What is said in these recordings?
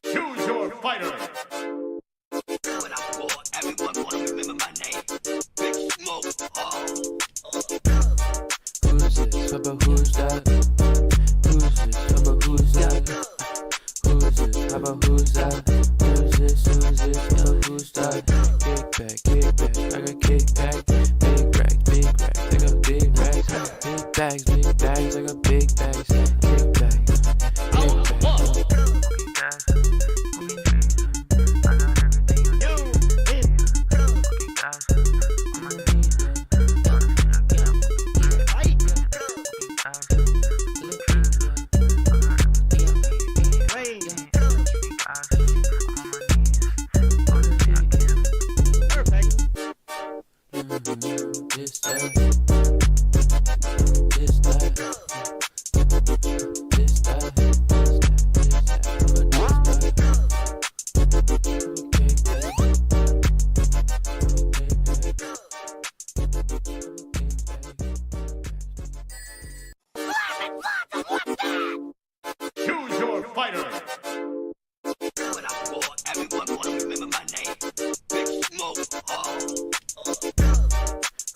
Choose your fighter. When I war, everyone wanna remember my name. Big Smoke. Who's this? About who's that? Who's this? About who's that? Who's this? About who's that? Who's this? Who's this? Who's that? Kick back, I got kick back. Big racks, I got big racks. Big bags, I got big bags. Kick back, Choose your fighter. When I war, everyone wanna remember my name. Big Smoke.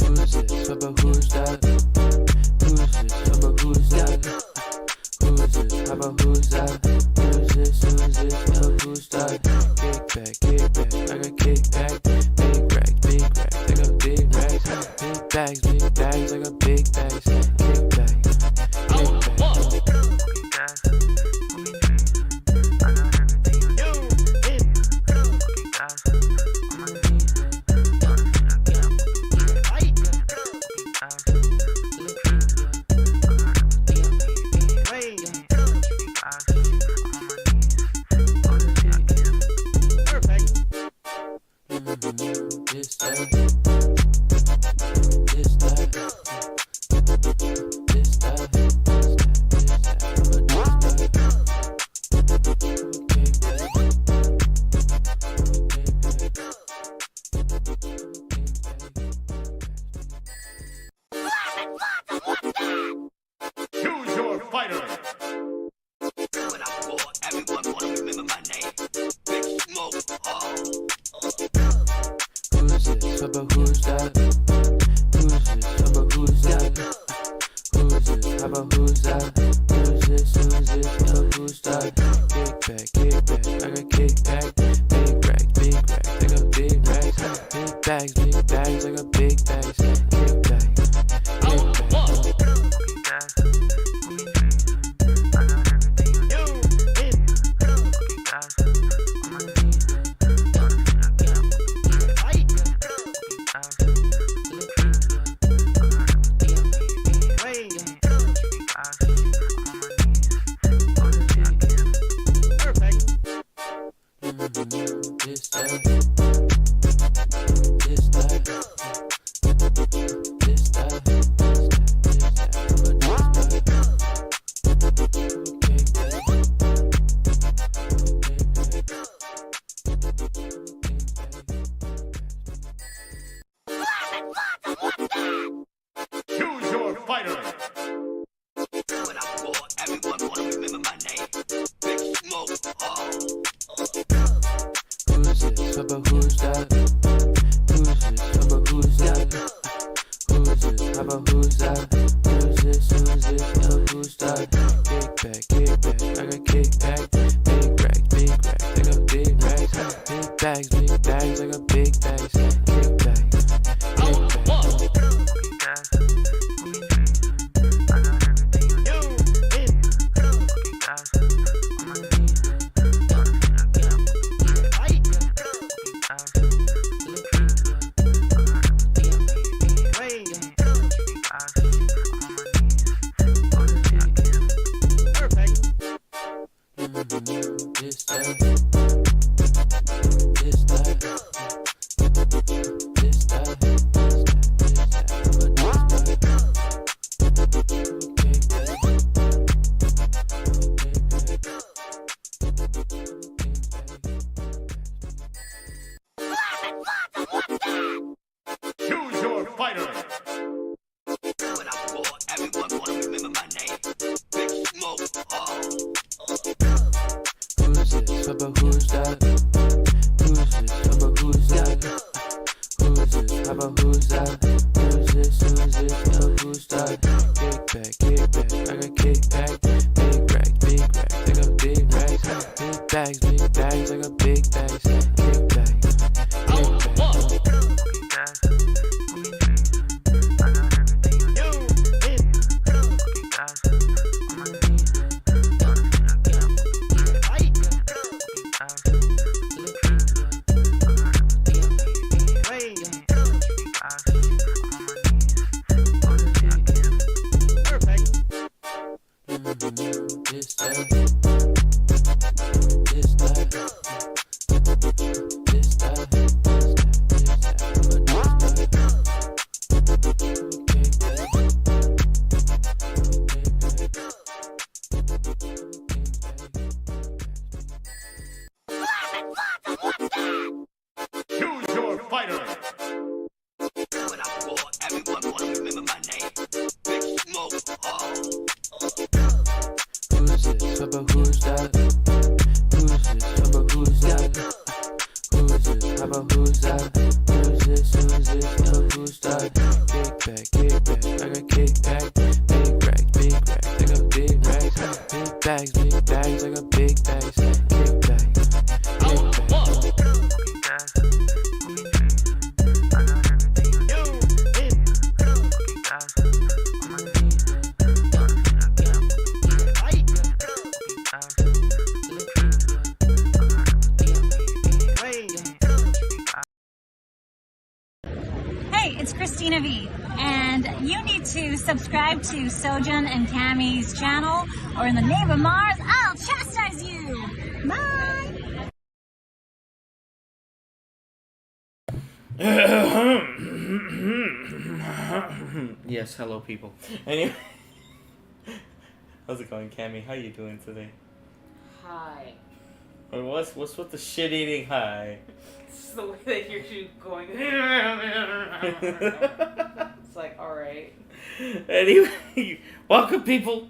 who's this? About who's that? Who's this? About who's that? Who's this? About who's that? Who's this? Who's that? Kick back, I got kick back. Big racks, I got big racks. Big bags, I got big bags. Kick back, Choose your fighter. When I war, everyone wanna remember my name. Big Smoke. who's this? About who's that? Who's this? About who's that? Who's this? About who's that? Who's this? Who's that? Kick back, I got kick back. Big racks, I got big racks. Big bags, I got big bags. Kick back, Choose your fighter. When I war, everyone wanna remember my name. Big Smoke. who's this? About who's that? Who's this? About who's that? Who's this? About who's that? Who's this? Who's that? Kick back, I got kick back. Big racks, I got big racks. Big bags, I got big bags. Kick back, fighter. When I war, everyone wanna remember my name. Big Smoke. but who's that? Who's this? How about who's that? Who's this? How about who's that? Who's this? Who's this? Oh, who's that? Kick back, I got kickback. Big racks, I got big racks. Big bags, I got big bags. Kickback, Choose your fighter. When I roar, everyone wanna remember my name. Big Smoke. Who's this? How about who's that? Who's this? How about who's that? Who's this? How about who's that? Who's this? Oh, who's that? Kickback, I got kickback. Big racks, I got big racks. Big bags, I got big bags. Kickback, Hey, it's Christina V, and you need to subscribe to Sojan and Camy's channel, or in the name of Mars, I'll chastise you! Bye! Yes, hello people. Anyway, how's it going, Camy? How you doing today? Hi. Or what's with the shit eating hi? It's the way they hear you going. It's like, alright. Anyway, welcome people.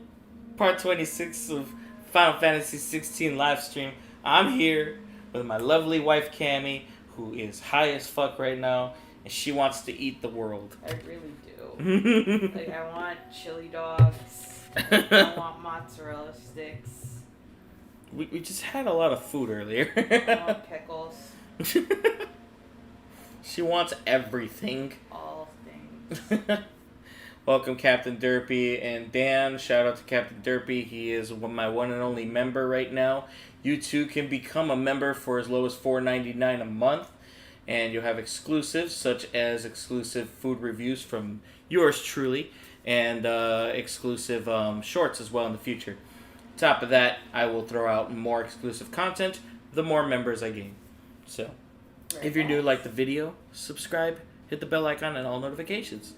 Part 26 of Final Fantasy 16 live stream. I'm here with my lovely wife Camy, who is high as fuck right now, and she wants to eat the world. I really do. Like, I want chili dogs. I want mozzarella sticks. We just had a lot of food earlier. I want pickles. She wants everything. All things. Welcome Captain Derpy and Dan. Shout out to Captain Derpy. He is my one and only member right now. You too can become a member for as low as $4.99 a month. And you'll have exclusives such as exclusive food reviews from yours truly. And exclusive shorts as well in the future. Top of that, I will throw out more exclusive content the more members I gain. So, if you're new, like the video, subscribe, hit the bell icon and all notifications.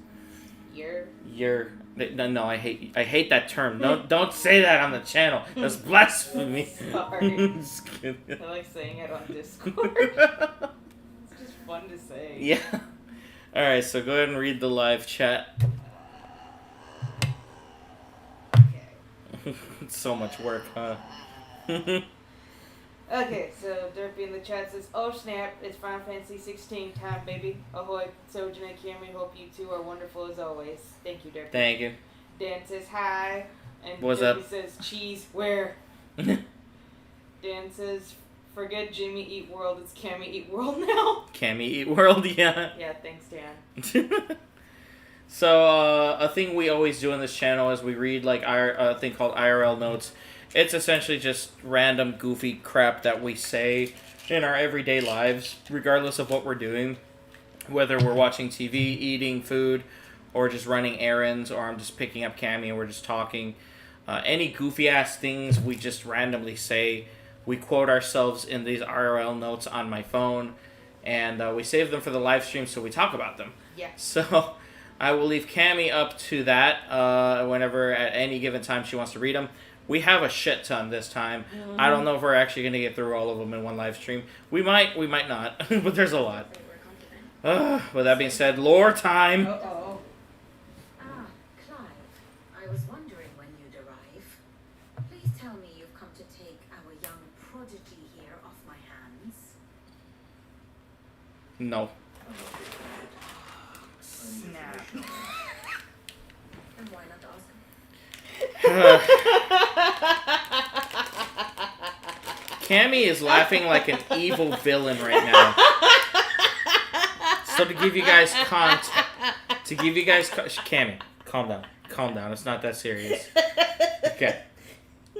No, I hate that term. Don't say that on the channel. That's blasphemy. Sorry. Just kidding. I like saying it on Discord. It's just fun to say. Yeah. Alright, so go ahead and read the live chat. Okay. It's so much work, huh? Okay, so Derpy in the chat says, "Oh snap, it's Final Fantasy 16 time, baby. Ahoy, Sojan and Camy, hope you two are wonderful as always. Thank you, Derpy." Thank you. Dan says hi, and What's Derpy up? says, "Cheese, where?" Dan says, "Forget Jimmy Eat World, it's Camy Eat World now." Camy Eat World, yeah. Yeah, thanks, Dan. So, a thing we always do on this channel is we read, like, a thing called IRL notes. It's essentially just random, goofy crap that we say in our everyday lives, regardless of what we're doing. Whether we're watching TV, eating food, or just running errands, or I'm just picking up Camy and we're just talking. Any goofy-ass things we just randomly say. We quote ourselves in these IRL notes on my phone, and we save them for the live stream so we talk about them. Yeah. So, I will leave Camy up to that whenever, at any given time, she wants to read them. We have a shit ton this time. Mm-hmm. I don't know if we're actually going to get through all of them in one live stream. We might not, but there's a lot. With that being said, lore time. Uh-oh. Ah, Clive. I was wondering when you'd arrive. Please tell me you've come to take our young prodigy here No. Snap. And why not ask him? Camy is laughing like an evil villain right now. So to give you guys Camy, calm down. Calm down. It's not that serious. Okay.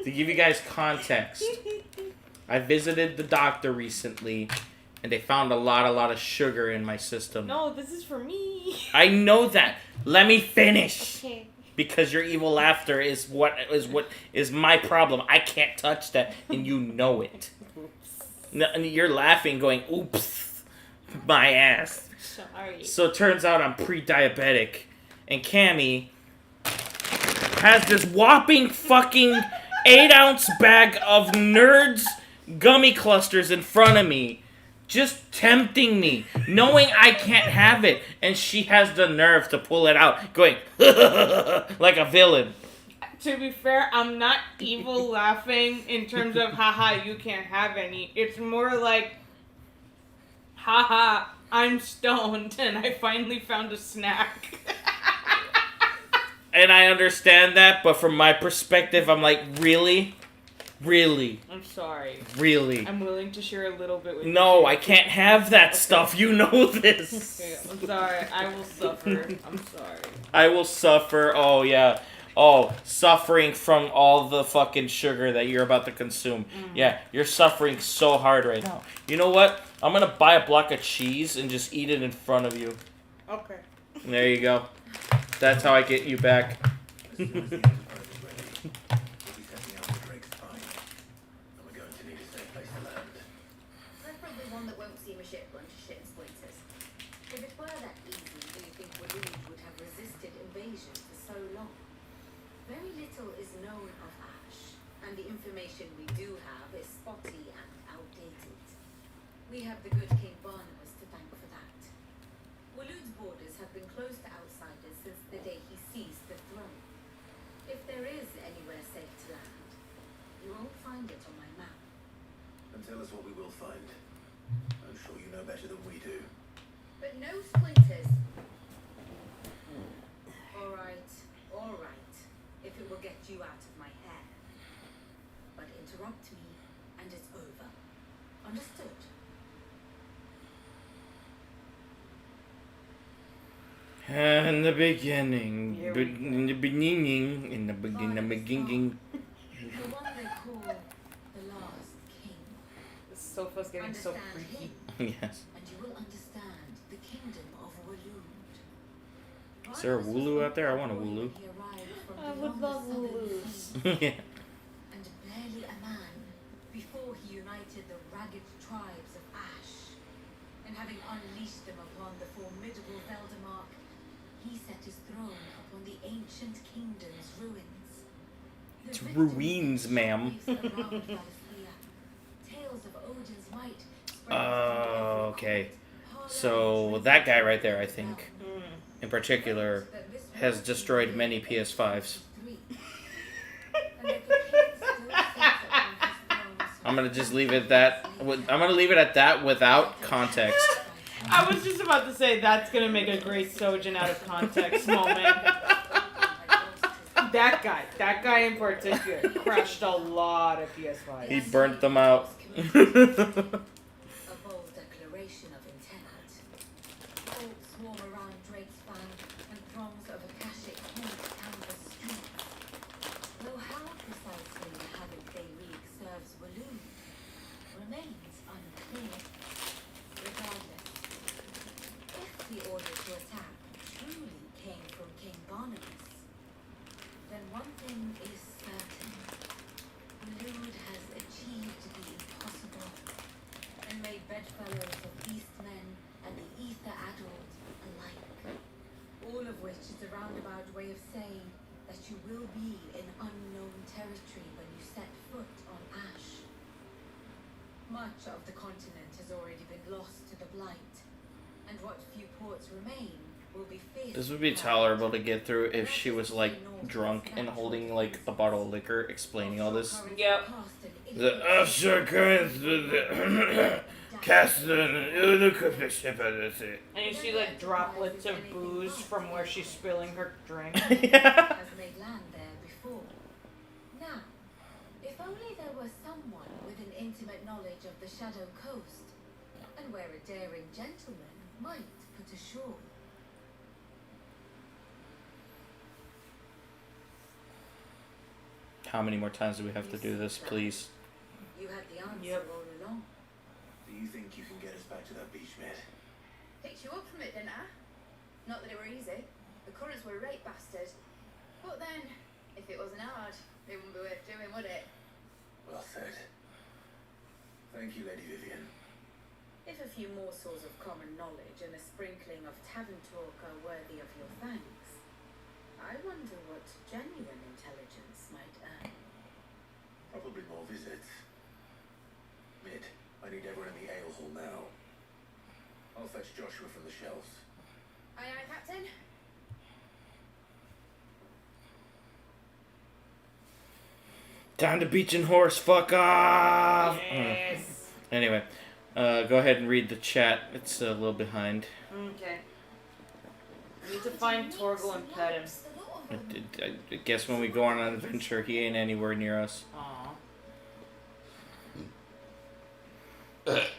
To give you guys context, I visited the doctor recently, and they found a lot of sugar in my system. No, this is for me. I know that. Let me finish. Okay. Because your evil laughter is what is my problem. I can't touch that, and you know it. No, and you're laughing, going, "Oops, my ass." Sorry. So it turns out I'm pre-diabetic, and Camy has this whopping fucking 8-ounce bag of Nerds gummy clusters in front of me, just tempting me, knowing I can't have it, and she has the nerve to pull it out, going like a villain. To be fair, I'm not evil laughing in terms of haha, you can't have any. It's more like haha, I'm stoned and I finally found a snack. And I understand that, but from my perspective, I'm like, really? Really? I'm sorry. Really? I'm willing to share a little bit with you. No, I can't have that stuff. You know this. Okay, I'm sorry. I will suffer. I'm sorry. I will suffer. Oh, yeah. Oh, suffering from all the fucking sugar that you're about to consume. Yeah, you're suffering so hard right now. You know what? I'm gonna buy a block of cheese and just eat it in front of you. Okay. There you go. That's how I get you back. Preferably one that won't seem a shit bunch of shit and splinters. If it were that easy, do you think Waloon would have resisted invasion for so long? Very little is known of Ash, and the information we do have is spotty and outdated. We have the good King Barnabas to thank for that. Waloon's borders have been closed to outsiders since the day he seized the throne. If there is anywhere safe to land, you won't find it on my map. And tell us what we will find. I'm sure you know better than we do. But no splinters. All right, if it will get you out of my hair. But interrupt me, and it's over. Understood? In the beginning, Here we go. in the beginning. The one they call the last king. This sofa's getting so Understand freaky. him, Yes. and you will understand the kingdom of Waloon. Is there a Wooloo out there? I want a Wooloo. He arrived from I would beyond the love southern Wooloos. seas. Yeah. And barely a man before he united the ragged tribes of Ash. And having unleashed them upon the formidable Veldemark, he set his throne upon the ancient kingdom's ruins. The It's victims ruins, ma'am. surround Valisthea. Tales of Odin's might spread through every Okay. court, So parliament, that guy right there, I think, Mm. in particular, that this has world destroyed is many PS5s. three. And that the king still sits upon his throne. I'm gonna just leave it at that without context. I was just about to say that's gonna make a great Sojan out of context moment. That guy in particular, crushed a lot of PS5s. He burnt them out. A bold declaration of intent. Folk swarm around Drake's fan, and throngs of Akashic haunt canvas streets. Though how precisely the havoc they wreak serves Waloon remains unclear. Regardless, if the order to attack truly came from King Barnabas, then one thing is certain. Waloon has achieved the impossible and made bedfellows of beastmen and the ether-addled alike. All of which is a roundabout way of saying that you will be in unknown territory when you set foot on Ash. Much of the continent has already been lost to the Blight, and what few ports remain will be fierce. This would be tolerable to get through if she was like drunk and holding like a bottle of liquor, explaining all this. Yep. The Usher And you see like droplets of booze from where she's spilling her drink. Yeah. Has made land there before. Now, if only there were someone with an intimate knowledge of the Shadow Coast, and where a daring gentleman might put ashore. How many more times do we have to do this, please? You had the answer Yep. all along. Do you think you can get us back to that beach, mate? Picked you up from it, didn't I? Not that it were easy. The currents were right bastard. But then, if it wasn't hard, it wouldn't be worth doing, would it? Well said. Thank you, Lady Vivian. If a few morsels of common knowledge and a sprinkling of tavern talk are worthy of your thanks, I wonder what genuine intelligence might earn. Probably more visits. Mid, I need everyone in the ale hall now. I'll fetch Joshua from the shelves. Aye, aye, Captain. Time to beach and horse. Fuck off. Yes. Anyway, go ahead and read the chat. It's a little behind. Okay. We need to find Torgal and pet him. I guess when we go on an adventure, he ain't anywhere near us. Aww.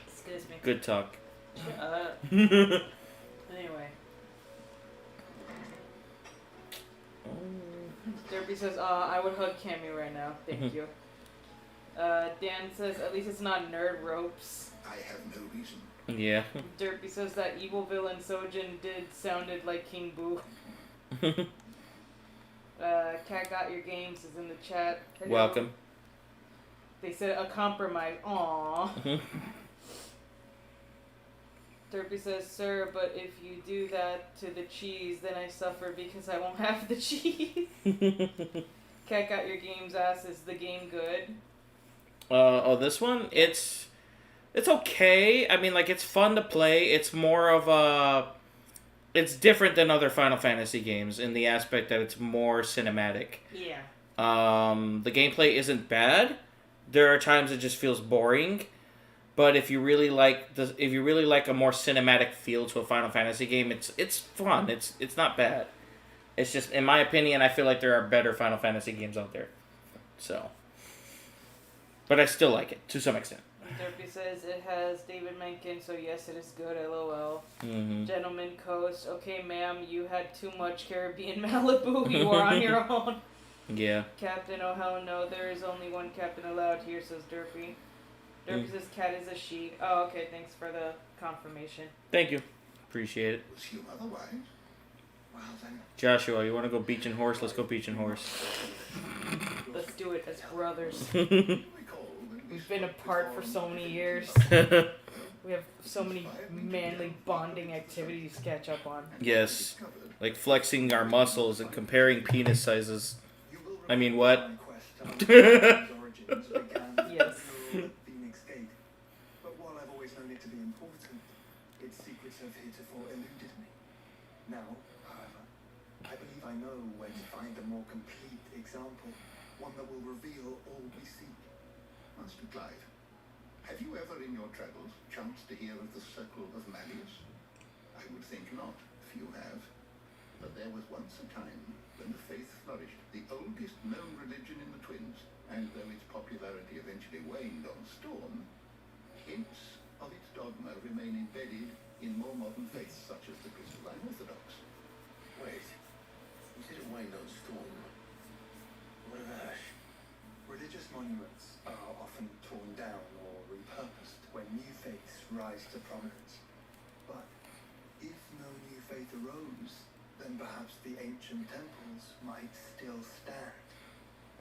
Excuse me. Good talk. Anyway. Derby says, I would hug Camy right now. Thank you. Dan says, at least it's not nerd ropes. I have no reason. Yeah. Derpy says that evil villain Sojan sounded like King Boo. Cat Got Your Games is in the chat. Hello. Welcome. They said a compromise. Aww. Derpy says, sir, but if you do that to the cheese, then I suffer because I won't have the cheese. Cat Got Your Games asks, is the game good? This one? It's okay. I mean, like, it's fun to play. It's more of a... It's different than other Final Fantasy games in the aspect that it's more cinematic. Yeah. The gameplay isn't bad. There are times it just feels boring. But if you really like a more cinematic feel to a Final Fantasy game, it's fun. It's not bad. It's just, in my opinion, I feel like there are better Final Fantasy games out there. So, but I still like it to some extent. Derpy says it has David Mencken, so yes, it is good. LOL. Mm-hmm. Gentleman Coast. Okay, ma'am, you had too much Caribbean Malibu. You are on your own. Yeah. Captain, oh hell no, there is only one captain allowed here, says Derpy. Derpy says cat is a she. Oh, okay, thanks for the confirmation. Thank you. Appreciate it. Was you otherwise? Well then. Joshua, you want to go beach and horse? Let's go beach and horse. Let's do it as brothers. Recall when we We've been apart for so many years. We have so many manly bonding activities to catch up on. Yes. Like flexing our muscles and comparing penis sizes. I mean, what? Yes. Phoenix Gate. But while I've always known it to be important, its secrets have heretofore eluded me. Now, however, I believe I know where to find a more complete example, one that will reveal all we seek. Master Clive, have you ever in your travels chanced to hear of the Circle of Malleus? I would think not, few have. But there was once a time when the faith flourished, the oldest known religion in the Twins, and though its popularity eventually waned on Storm, hints of its dogma remain embedded in more modern faiths such as the Crystalline Orthodox. Wait, you said it waned on Storm. What of Ash? Religious monuments are often torn down or repurposed when new faiths rise to prominence. But if no new faith arose, then perhaps the ancient temples might still stand.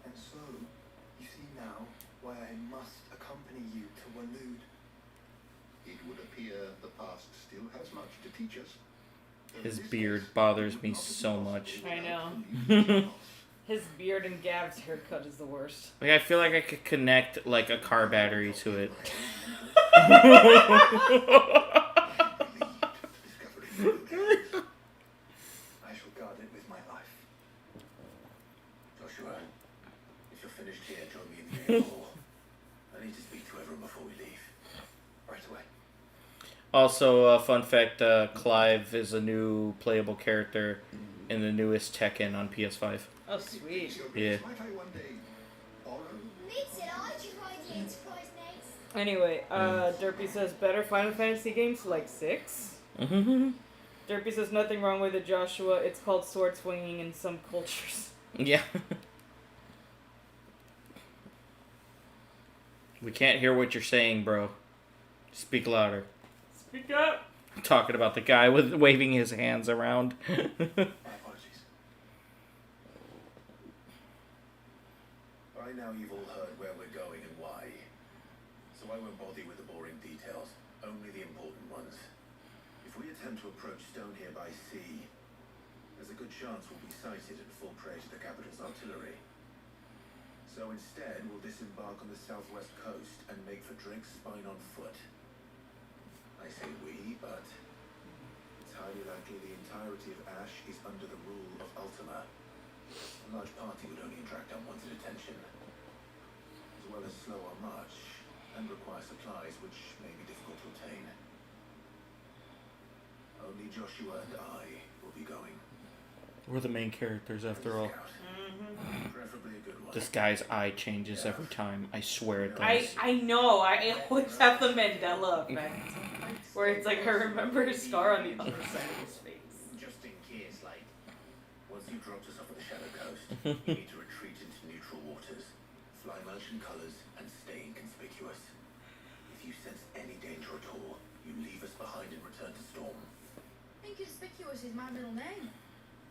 And so, you see now why I must accompany you to Waloed. It would appear the past still has much to teach us. His beard bothers me so much. I know. His beard and Gav's haircut is the worst. Like, I feel like I could connect, like, a car battery to it. I shall guard it with my life. Joshua, if you're finished here, join me in the ale hall. I need to speak to everyone before we leave. Right away. Also, fun fact: Clive is a new playable character in the newest Tekken on PS5. Oh, sweet. Yeah. Might I one day borrow? Anyway, Derpy says better Final Fantasy games like 6. Mm-hmm. Derpy says nothing wrong with it, Joshua. It's called sword swinging in some cultures. Yeah. We can't hear what you're saying, bro. Speak louder. Speak up. I'm talking about the guy with waving his hands around. My apologies. By now you've all heard where we're going and why. So I won't bother you with the boring details, only the important ones. If we attempt to approach Stone here by sea, there's a good chance we'll be sighted and fall prey to the capital's artillery. So instead, we'll disembark on the southwest coast and make for Drake's Spine on foot. I say we, but it's highly likely the entirety of Ash is under the rule of Ultima. A large party would only attract unwanted attention, as well as slow our march and require supplies which may be difficult to obtain. Only Joshua and I will be going. We're the main characters after all. Preferably a good one. This guy's eye changes every time. I swear it does. I know. I always have the Mandela effect. Where it's like I remember his scar on the other side of his face. Just in case, like, once you've dropped us off at the Shadow Coast, you need to retreat into neutral waters, fly merchant colors, and stay inconspicuous. If you sense any danger at all, you leave us behind and return to Storm. Inconspicuous is my middle name.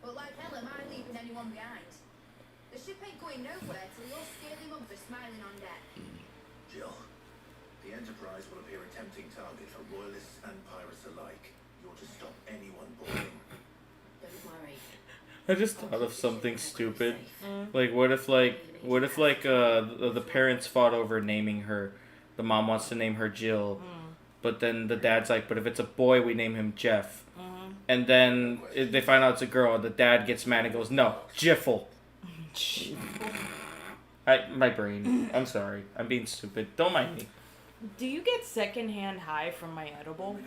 But like hell am I leaving anyone behind? The ship ain't going nowhere till your scaly mug are smiling on deck. Jill, the Enterprise will appear a tempting target for royalists and pirates alike. You're to stop anyone boarding. Don't worry. I just thought of something stupid. Like, what if the parents fought over naming her? The mom wants to name her Jill, but then the dad's like, but if it's a boy, we name him Jeff. And then they find out it's a girl, and the dad gets mad and goes, no, Jiffle. My brain. I'm sorry. I'm being stupid. Don't mind me. Do you get secondhand high from my edible?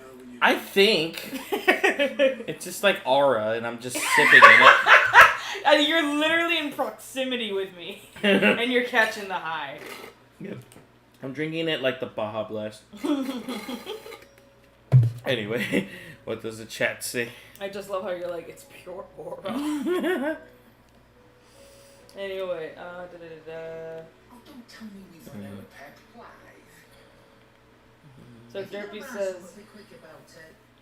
I think it's just like aura, and I'm just sipping in it. You're literally in proximity with me, and you're catching the high. Yep. I'm drinking it like the Baja Blast. Anyway, what does the chat say? I just love how you're like, it's pure aura. Anyway, Oh, don't tell me we've run out of pep. So Derpy says,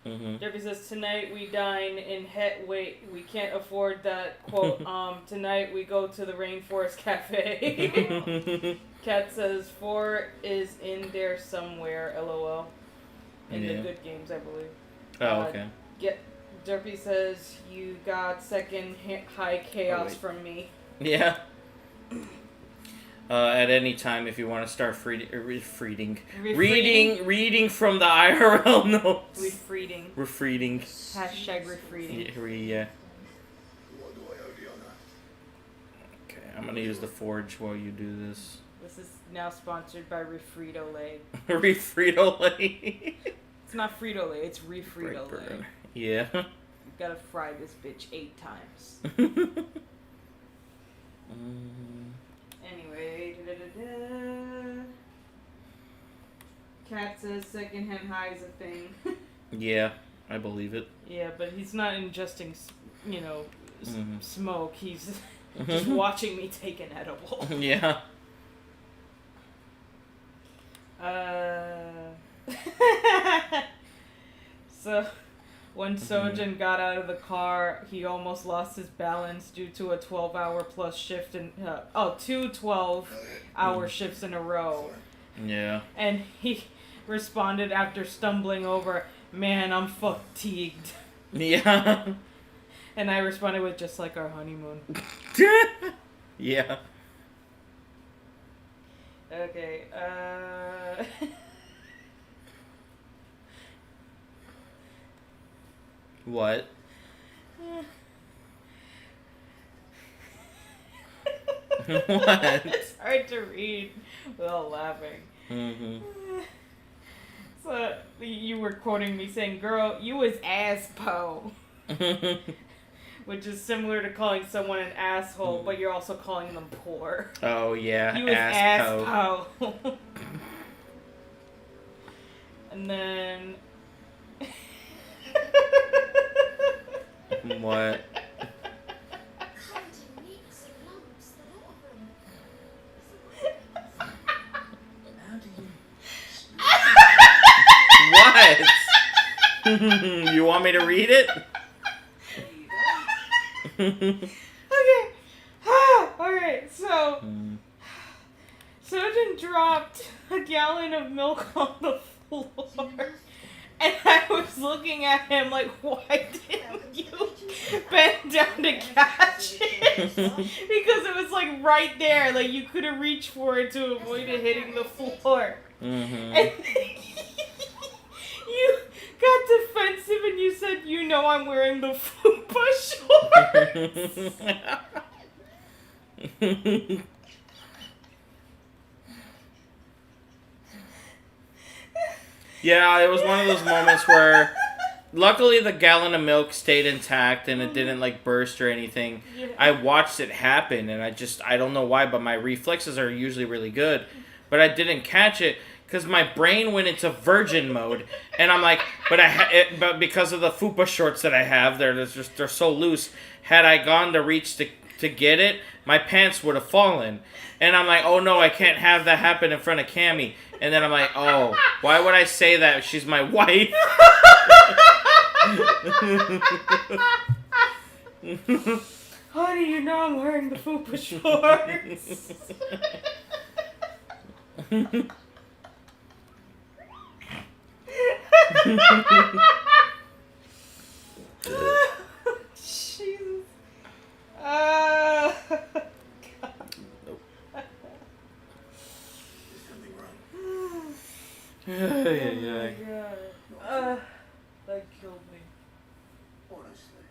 Derpy says, tonight we dine in wait, we can't afford that, quote, tonight we go to the Rainforest Cafe. Kat says, 4 is in there somewhere, lol. In the good games, I believe. Oh, okay. Derpy says, you got second high chaos from me. Yeah. At any time, if you want to start reading from the IRL notes. Refreeding. Hashtag refreeding. Yeah. Okay, I'm gonna use the forge while you do this. This is now sponsored by Refrito-Lay. Refrito-Lay. It's not Frito-Lay, it's Refrito-Lay. Yeah. You gotta fry this bitch 8 times. Anyway, Cat says secondhand high is a thing. Yeah, I believe it. Yeah, but he's not ingesting, smoke. He's just watching me take an edible. Yeah. So, when Sojan got out of the car, he almost lost his balance due to a 12-hour plus shift in 2 12-hour shifts in a row. Yeah. And he responded after stumbling over, "Man, I'm fatigued." Yeah. And I responded with, "Just like our honeymoon." Yeah. Okay, What? What? It's hard to read without laughing. So you were quoting me saying, "Girl, you was aspo," which is similar to calling someone an asshole, but you're also calling them poor. Oh yeah, You was aspo. aspo. And then What? What? You want me to read it? okay. Alright, so Sojan dropped a gallon of milk on the floor. And I was looking at him like, why didn't you bend down to catch it? Because it was like right there, like you could have reached for it to avoid it hitting the floor. And then you got defensive and you said, you know I'm wearing the fupa shorts. Yeah, it was one of those moments where luckily the gallon of milk stayed intact and it didn't like burst or anything. Yeah. I watched it happen and I don't know why, but my reflexes are usually really good. But I didn't catch it because my brain went into virgin mode and I'm like, but because of the fupa shorts that I have, they're so loose. Had I gone to reach to get it, my pants would have fallen. And I'm like, oh no, I can't have that happen in front of Camy. And then I'm like, oh, why would I say that? She's my wife. Honey, you know I'm wearing the fupa shorts. Jesus. Yeah. That killed me. Honestly,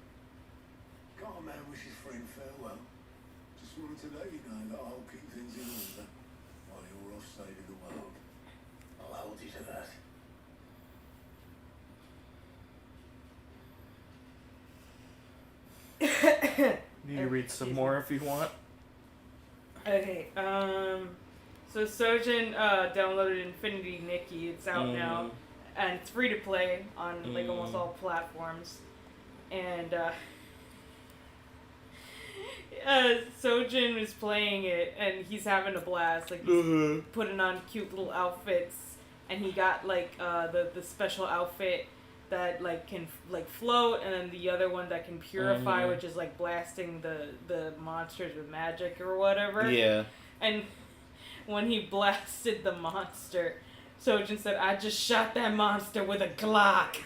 can't a man wish his friend farewell? Just wanted to let you know that I'll keep things in order while you're off saving the world. I'll hold you to that. You read some more if you want. Okay, so Sojan downloaded Infinity Nikki. It's out now, and it's free to play on like almost all platforms. And Sojan is playing it, and he's having a blast. Like he's putting on cute little outfits, and he got like the special outfit that like can like float, and then the other one that can purify, which is like blasting the monsters with magic or whatever. Yeah. And when he blasted the monster, Sojan said, "I just shot that monster with a Glock."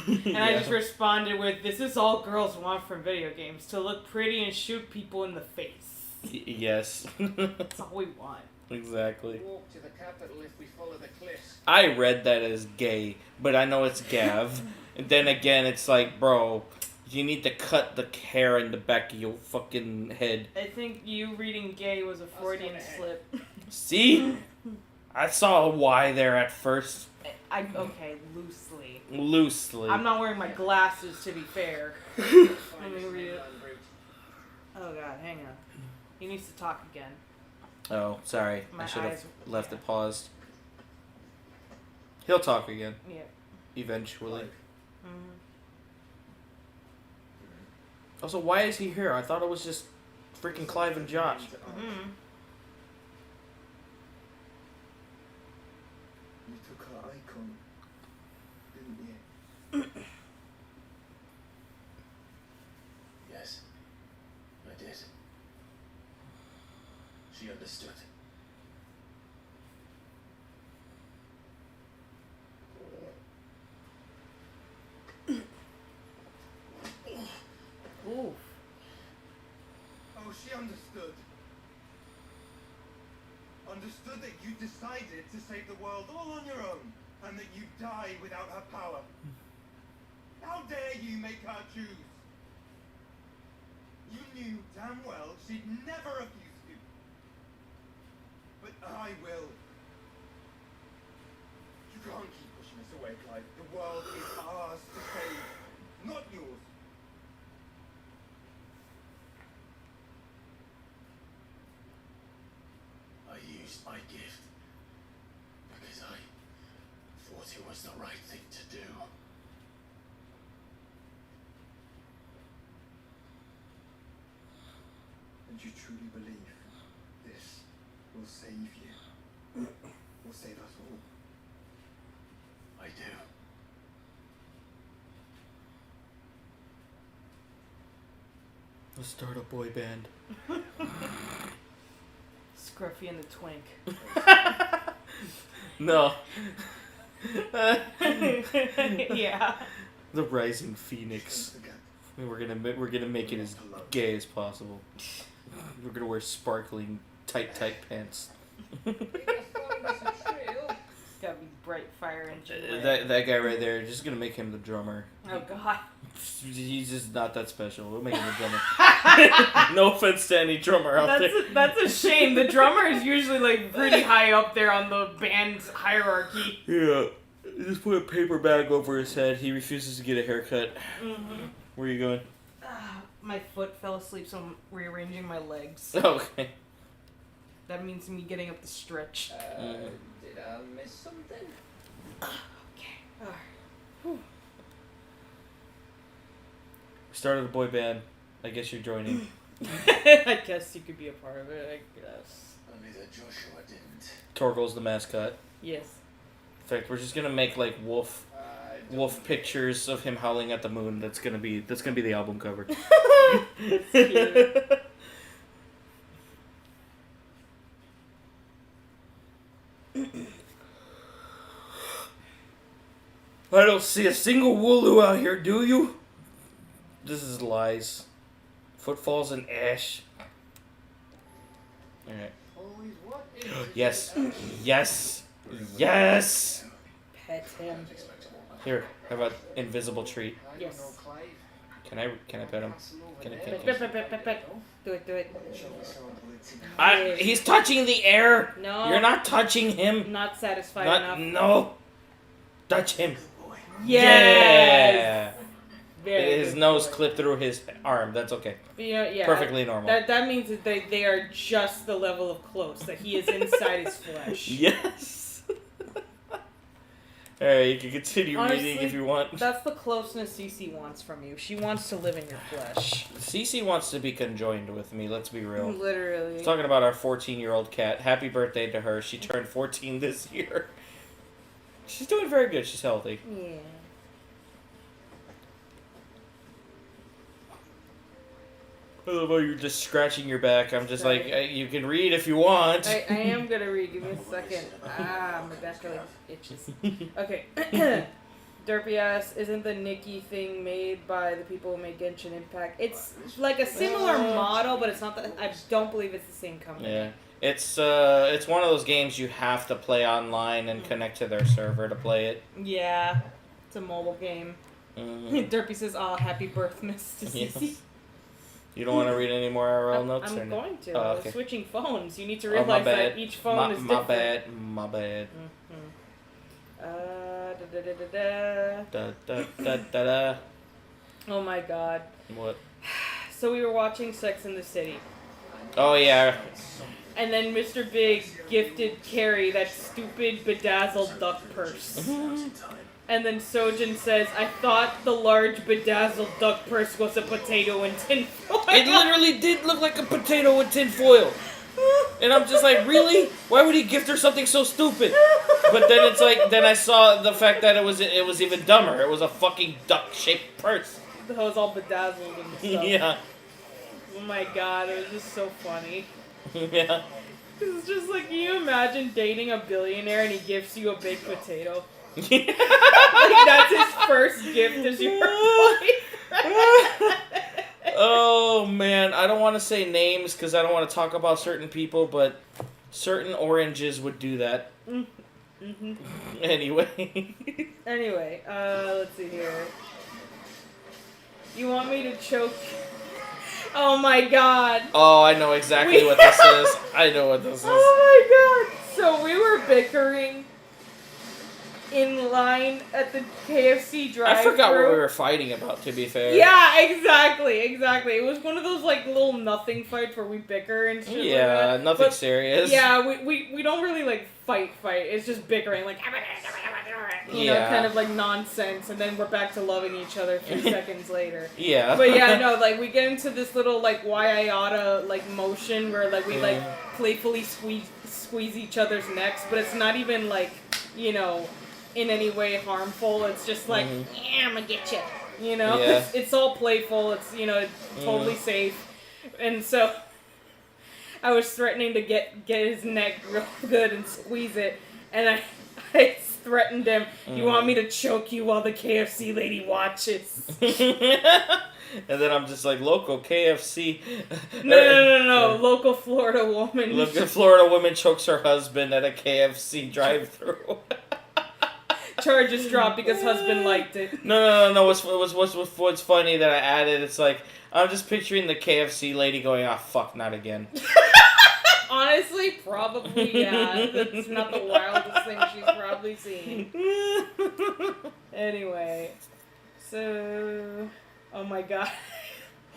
And I just responded with, "This is all girls want from video games, to look pretty and shoot people in the face." Yes. That's all we want. Exactly. Walk to the capital if we follow the cliffs. I read that as gay, but I know it's Gav. And then again, it's like, bro, you need to cut the hair in the back of your fucking head. I think you reading gay was a Freudian slip. See? I saw a Y there at first. Okay, loosely. Loosely. I'm not wearing my glasses, to be fair. Let me read it. Oh god, hang on. He needs to talk again. Oh, sorry. My I should have eyes- left it paused. He'll talk again. Yeah. Eventually. Mm-hmm. Also, why is he here? I thought it was just freaking Clive and Josh. Mm-hmm. You took her icon, didn't you? Yes, I did. She understood. Ooh. Oh, she understood. Understood that you decided to save the world all on your own, and that you die without her power. How dare you make her choose? You knew damn well she'd never refuse you. But I will. You can't keep pushing way, Clive. The world is ours to save, not yours. I used my gift because I thought it was the right thing to do. And you truly believe this will save you? Will save us all? I do. Let's start a boy band. Scruffy and the Twink. No. Yeah. The Rising Phoenix. We're gonna make it as gay as possible. We're gonna wear sparkling tight pants. It's gotta be bright fire engine. That guy right there, just gonna make him the drummer. Oh god. He's just not that special. We'll make him the drummer. No offense to any drummer out there. That's a shame. The drummer is usually like pretty high up there on the band's hierarchy. Yeah. Just put a paper bag over his head. He refuses to get a haircut. Mm-hmm. Where are you going? My foot fell asleep, so I'm rearranging my legs. Okay. That means me getting up to stretch. Did I miss something? Okay. Alright. We started a boy band. I guess you're joining. I guess you could be a part of it, I guess. Only that Joshua didn't. Torgal's the mascot. Yes. In fact, we're just gonna make like wolf pictures of him howling at the moon. That's gonna be the album cover. That's cute. I don't see a single Wooloo out here, do you? This is lies. Footfalls and ash. Alright. Yes. Yes. Yes! Pet him. Here, how about invisible treat? Yes. Can I pet him? Can I pet Pet, him? pet, pet. Do it. He's touching the air! No. You're not touching him! Not satisfied Not, enough. no! Touch him! Yes! Very His good nose boy. clipped through his arm. That's okay. Yeah. Perfectly normal. That means that they are just the level of close, that he is inside his flesh. Yes! Alright, you can continue Honestly, reading if you want. That's the closeness Cece wants from you. She wants to live in your flesh. Cece wants to be conjoined with me, let's be real. Literally. Talking about our 14-year-old cat. Happy birthday to her. She turned 14 this year. She's doing very good. She's healthy. Yeah. I love how you're just scratching your back. I'm just like, you can read if you want. I am gonna read. Give me a second. My back really itches. Okay. Derpy ass, isn't the Nikki thing made by the people who made Genshin Impact? It's like a similar model, but it's not that. I don't believe it's the same company. Yeah. It's one of those games you have to play online and connect to their server to play it. Yeah. It's a mobile game. Mm-hmm. Derpy says, "Oh, happy birthmas to Yes. Cece." You don't want to read any more IRL notes? I'm or no? going to. Oh, okay. We're switching phones. You need to Oh, realize my bad. that each phone is different. My bad. Da. Da. Oh my god. What? So we were watching Sex in the City. Oh, yeah. And then Mr. Big gifted Carrie that stupid bedazzled duck purse. And then Sojan says, I thought the large bedazzled duck purse was a potato in tin foil. It literally did look like a potato in tin foil. And I'm just like, really? Why would he gift her something so stupid? But then it's like, then I saw the fact that it was even dumber. It was a fucking duck-shaped purse. It was all bedazzled and stuff. Yeah. Oh my god, it was just so funny. Yeah. It's just like, can you imagine dating a billionaire and he gifts you a baked potato? Like, that's his first gift as your boyfriend. Oh, man. I don't want to say names because I don't want to talk about certain people, but certain oranges would do that. Mm-hmm. Anyway. Anyway, let's see here. You want me to choke? Oh my god. Oh, I know exactly what this is. I know what this is. Oh my god. So we were bickering in line at the KFC drive-thru. I forgot what we were fighting about, to be fair. Yeah, exactly. It was one of those like little nothing fights where we bicker and shit. Yeah, like that. nothing But, serious. Yeah, we don't really like fight. It's just bickering, like you know, kind of like nonsense, and then we're back to loving each other 3 seconds later. Yeah. But yeah, no, like we get into this little like why I oughta like motion where like we like playfully squeeze each other's necks, but it's not even like, you know, in any way harmful. It's just like, yeah, I'm gonna get you. You know, Yeah. it's all playful. It's, you know, totally safe. And so I was threatening to get his neck real good and squeeze it, and I threatened him, you want me to choke you while the KFC lady watches. And then I'm just like, local KFC. No. Local Florida woman. Local Florida woman chokes her husband at a KFC drive-thru. Charges dropped because husband liked it. No. What's funny that I added? It's like I'm just picturing the KFC lady going, "Ah, fuck, not again." Honestly, probably yeah. That's not the wildest thing she's probably seen. Anyway, so oh my god.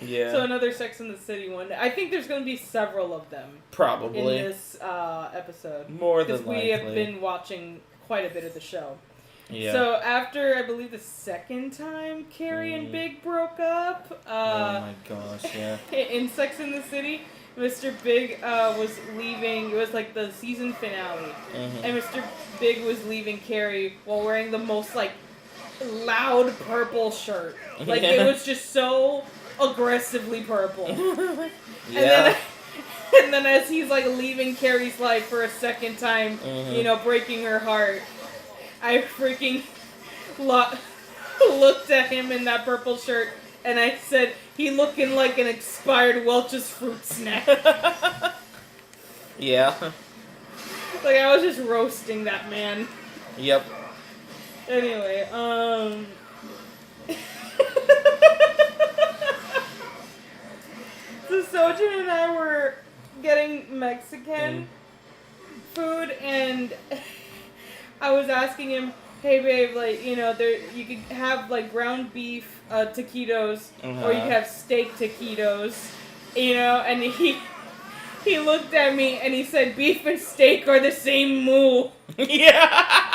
Yeah. So another Sex and the City one. I think there's going to be several of them. Probably. In this episode. More than likely. Because we have been watching quite a bit of the show. Yeah. So after, I believe, the second time Carrie and Big broke up. Oh my gosh, yeah. In Sex and the City, Mr. Big was leaving. It was like the season finale. And Mr. Big was leaving Carrie while wearing the most, like, loud purple shirt. Like, it was just so aggressively purple. Yeah. And then as he's like leaving Carrie's life for a second time, you know, breaking her heart, I freaking looked at him in that purple shirt and I said, he looking like an expired Welch's fruit snack. Yeah. Like I was just roasting that man. Yep. Anyway, so Sojan and I were getting Mexican food, and I was asking him, "Hey, babe, like, you know, you could have like ground beef taquitos, or you could have steak taquitos, you know." And he looked at me and he said, "Beef and steak are the same moo." Yeah.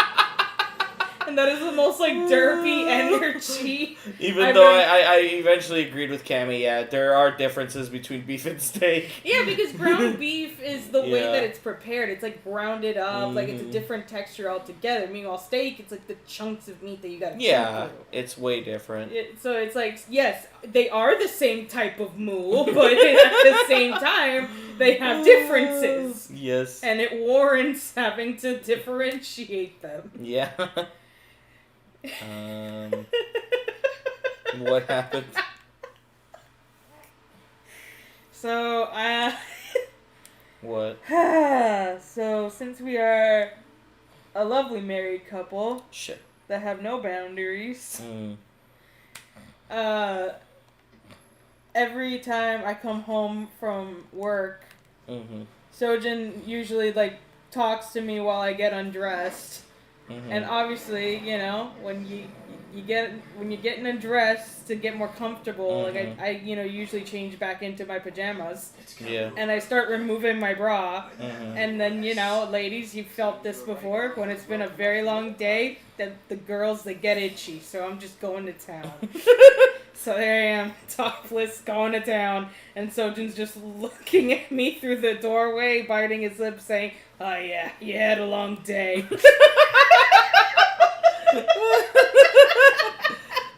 And that is the most, like, derpy energy. Even though I eventually agreed with Camy, yeah, there are differences between beef and steak. Yeah, because ground beef is the way that it's prepared. It's, like, grounded up. Like, it's a different texture altogether. Meanwhile, steak, it's, like, the chunks of meat that you gotta chew through. It's way different. So it's like, yes, they are the same type of moo, but at the same time, they have differences. Yes. And it warrants having to differentiate them. Yeah. What happened? So, What? So, since we are a lovely married couple that have no boundaries, every time I come home from work, Sojan usually, like, talks to me while I get undressed. And obviously, you know, when you're getting undressed to get more comfortable, like I you know, usually change back into my pajamas. Yeah. And I start removing my bra. And then, you know, ladies, you've felt this before, when it's been a very long day, the girls, they get itchy, so I'm just going to town. So there I am, topless, going to town, and Sojan's just looking at me through the doorway, biting his lips, saying, "Oh yeah, you had a long day."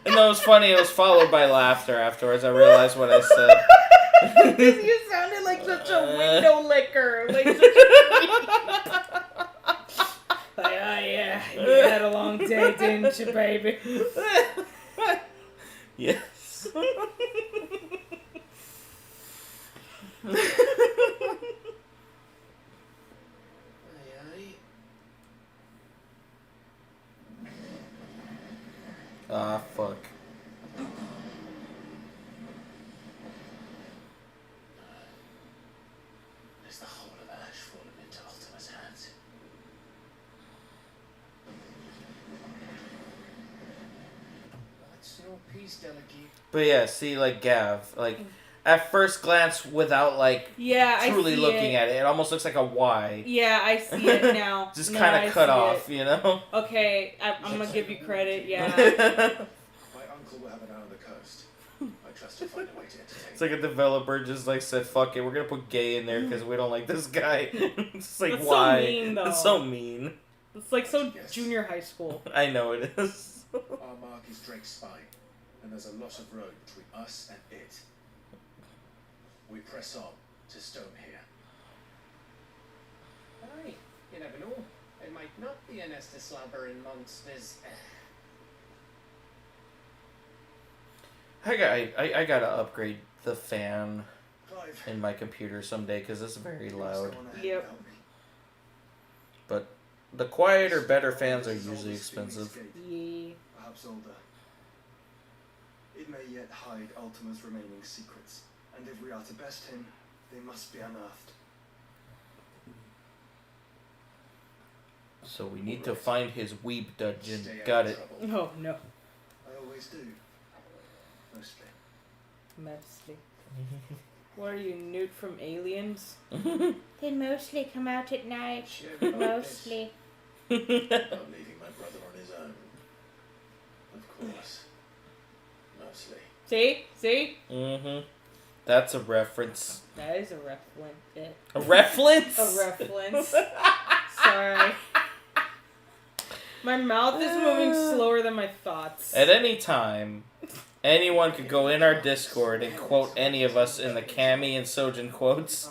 And that was funny, it was followed by laughter afterwards. I realized what I said. Because you sounded like such a window licker. Like such a like, oh yeah, you had a long day, didn't you, baby? Yes. Ah, fuck. There's the whole of Ash falling into Ultima's hands. He's delicate. But yeah, see, like Gav, like at first glance, without like Yeah, truly I see looking at it, it almost looks like a Y. Yeah, I see it now. Just No, kind I of cut see off, it. you know. Okay, I'm gonna give you credit. Yeah. My uncle will have an eye on the coast. I trust he'll find a way to entertain. It's like a developer just like said, "Fuck it, we're gonna put gay in there because we don't like this guy." It's like That's why? so mean, though. It's so mean. It's like so junior high school. I know it is. Our mark is Drake's spine, and there's a lot of road between us and it. We press on to Stone here. Aye, you never know. It might not be a nest of slobbering monsters. I gotta upgrade the fan in my computer someday because it's very loud. Yep. But the quieter, better fans are usually expensive. Yeah. Perhaps older. It may yet hide Ultima's remaining secrets, and if we are to best him, they must be unearthed. So we need to find his weeb dungeon. Got it. Oh no. I always do. Mostly. Mostly. What are you, Newt from Aliens? They mostly come out at night. Mostly. I'm leaving my brother on his own. Of course. Mostly. See? See? Mm-hmm. That's a reference. That is a reference. A reference? A reference. Sorry. My mouth is moving slower than my thoughts. At any time, anyone could go in our Discord and quote any of us in the Camy and Sojan quotes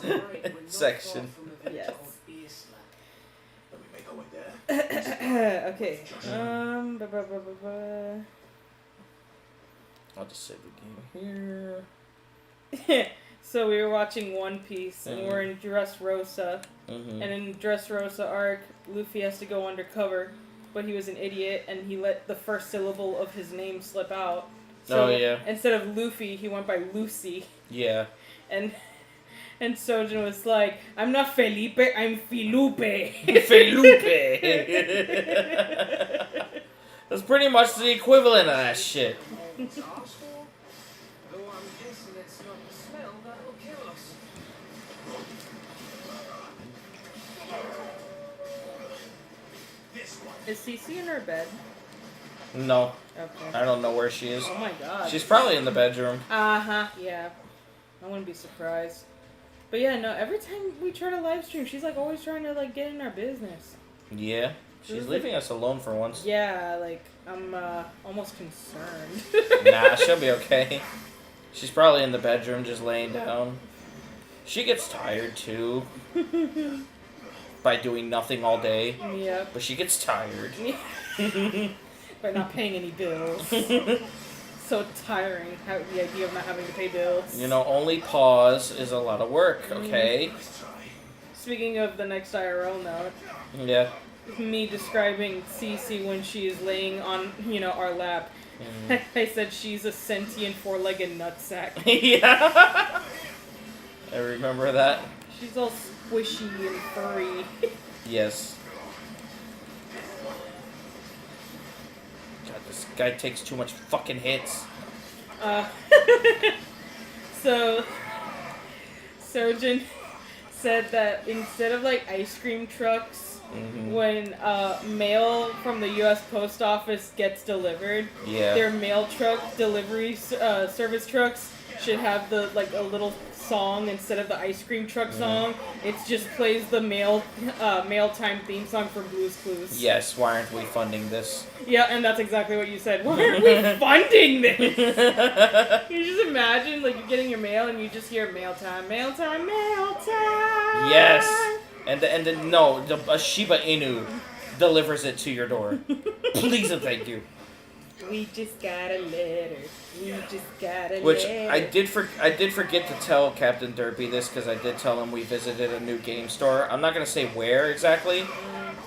section. Yes. Let me make our way there. Okay. I'll just save the game here. So we were watching One Piece, and we're in Dressrosa. Mm-hmm. And in Dressrosa arc, Luffy has to go undercover, but he was an idiot, and he let the first syllable of his name slip out. So instead of Luffy, he went by Lucy. Yeah. And Sojan was like, I'm not Felipe, I'm Filupe. Filupe. That's pretty much the equivalent of that shit. It's arsehole. Though I'm guessing it's not the smell that'll kill us. Is Cece in her bed? No. Okay. I don't know where she is. Oh my god. She's probably in the bedroom. Uh-huh, yeah. I wouldn't be surprised. But yeah, no, every time we try to live stream, she's like always trying to like get in our business. Yeah. She's leaving us alone for once. Yeah, like, I'm almost concerned. Nah, she'll be okay. She's probably in the bedroom just laying down. She gets tired too. By doing nothing all day. Yep. But she gets tired. By not paying any bills. So tiring, the idea of not having to pay bills. You know, only pause is a lot of work, okay? Speaking of the next IRL note. Yeah. Me describing Cece when she is laying on, our lap. I said she's a sentient four-legged nutsack. Yeah. I remember that. She's all squishy and furry. Yes. God, this guy takes too much fucking hits. So, Sojan said that instead of like ice cream trucks, when mail from the U.S. Post Office gets delivered, their mail truck delivery service trucks should have a little song instead of the ice cream truck song. It just plays the mail time theme song for Blue's Clues. Yes, why aren't we funding this? Yeah, and that's exactly what you said. Why aren't we funding this? You just imagine, like, you're getting your mail and you just hear mail time, mail time, mail time. Yes. And a Shiba Inu delivers it to your door. Please and thank you. We just got a letter. We just got a Which letter. I did forget to tell Captain Derpy this because I did tell him we visited a new game store. I'm not gonna say where exactly,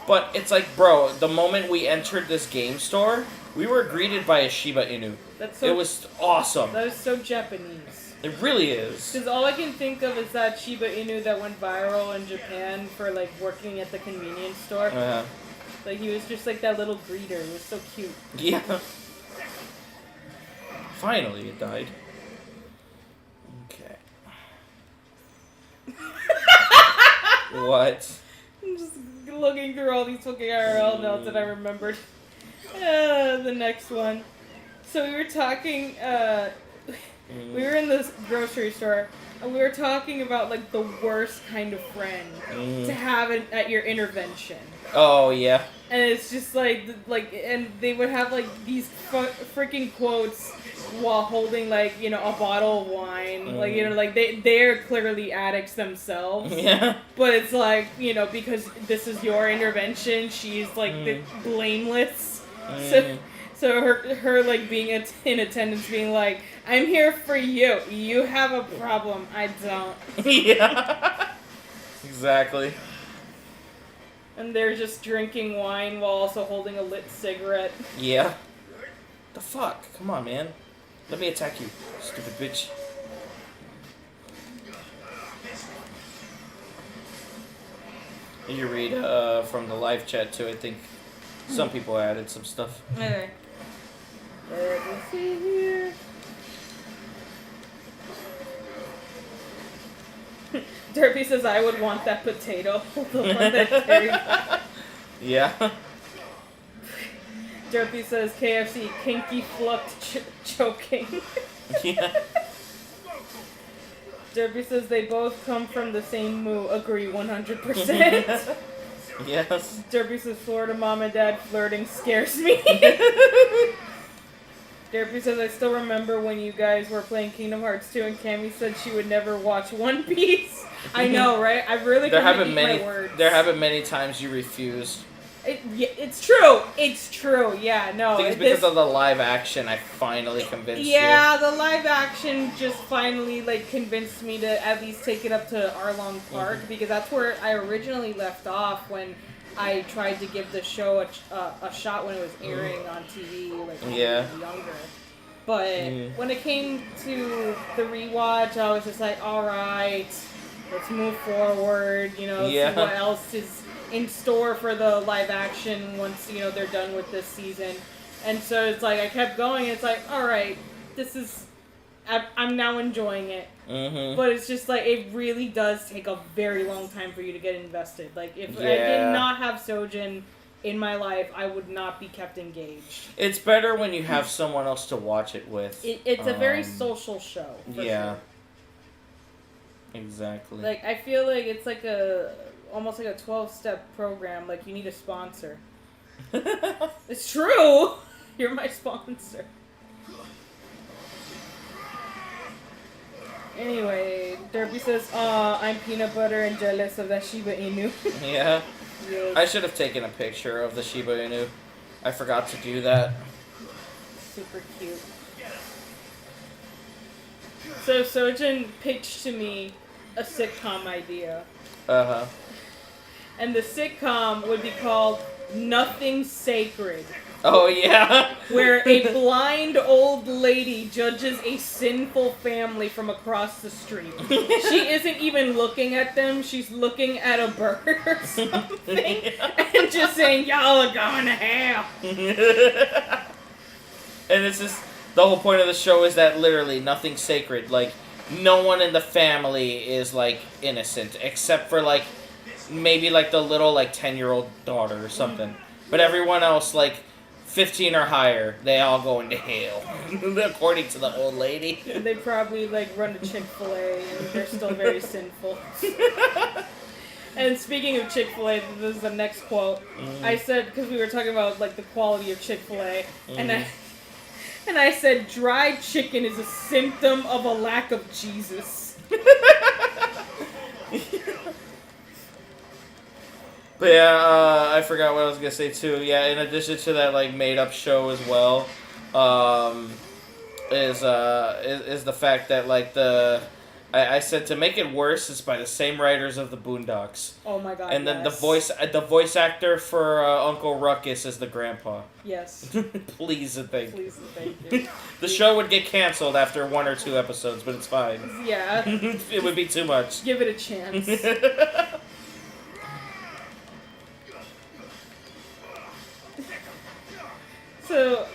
but it's like, bro, the moment we entered this game store, we were greeted by a Shiba Inu. It was awesome. That is so Japanese. It really is. Because all I can think of is that Shiba Inu that went viral in Japan for like working at the convenience store. Like he was just like that little greeter. It was so cute. Yeah. Finally, it died. Okay. What? I'm just looking through all these fucking IRL notes that I remembered. The next one. So we were talking, we were in this grocery store, and we were talking about, like, the worst kind of friend to have at your intervention. Oh, yeah. And it's just like, and they would have, like, these freaking quotes while holding, like, you know, a bottle of wine. Like, you know, like, they're clearly addicts themselves. Yeah. But it's like, you know, because this is your intervention, she's, like, blameless. So her like, being in attendance being like, I'm here for you. You have a problem. I don't. Yeah. Exactly. And they're just drinking wine while also holding a lit cigarette. Yeah. The fuck? Come on, man. Let me attack you, stupid bitch. You read from the live chat too. I think some people added some stuff. Okay. Let me see here. Derpy says I would want that potato. The one that carried. Yeah. Derpy says KFC kinky flucked choking. Yeah. Derpy says they both come from the same moo. Agree 100%. Yes. Derpy says Florida mom and dad flirting scares me. Derpy says I still remember when you guys were playing Kingdom Hearts 2 and Camy said she would never watch One Piece. I know, right? I really couldn't eat my words. There haven't many times you refused. It's true. It's true. Yeah, no. I think it's because of the live action. I finally convinced you. Yeah, the live action just finally like convinced me to at least take it up to Arlong Park because that's where I originally left off when I tried to give the show a shot when it was airing on TV, like when I was younger. But when it came to the rewatch, I was just like, all right, let's move forward. You know, see what else is in store for the live action once, you know, they're done with this season. And so it's like, I kept going, and it's like, alright, this is, I'm now enjoying it. But it's just like, it really does take a very long time for you to get invested. Like, if I did not have Sojan in my life, I would not be kept engaged. It's better when you have someone else to watch it with. It's a very social show. For sure. Exactly. Like, I feel like it's like almost like a 12-step program. Like, you need a sponsor. It's true. You're my sponsor. Anyway, Derpy says, I'm peanut butter and jealous of that Shiba Inu. Yeah. Yes. I should have taken a picture of the Shiba Inu. I forgot to do that. Super cute. So Sojan pitched to me a sitcom idea. Uh-huh. And the sitcom would be called Nothing Sacred. Oh, yeah? Where a blind old lady judges a sinful family from across the street. She isn't even looking at them, she's looking at a bird or something. And just saying, y'all are going to hell. And it's just, the whole point of the show is that literally nothing's sacred. Like, no one in the family is, like, innocent. Except for, like, maybe, like, the little, like, 10-year-old daughter or something. But everyone else, like, 15 or higher, they all go into hell. According to the old lady. And they probably, like, run to Chick-fil-A, and they're still very sinful. And speaking of Chick-fil-A, this is the next quote. I said, because we were talking about, like, the quality of Chick-fil-A, and I said, dried chicken is a symptom of a lack of Jesus. But yeah, I forgot what I was gonna say too. Yeah, in addition to that, like, made-up show as well, is the fact that, like, I said to make it worse, it's by the same writers of the Boondocks. Oh my god! And then the voice actor for Uncle Ruckus is the grandpa. Yes. Please and thank you. Please and thank you. The show would get canceled after 1 or 2 episodes, but it's fine. Yeah. It would be too much. Give it a chance. So,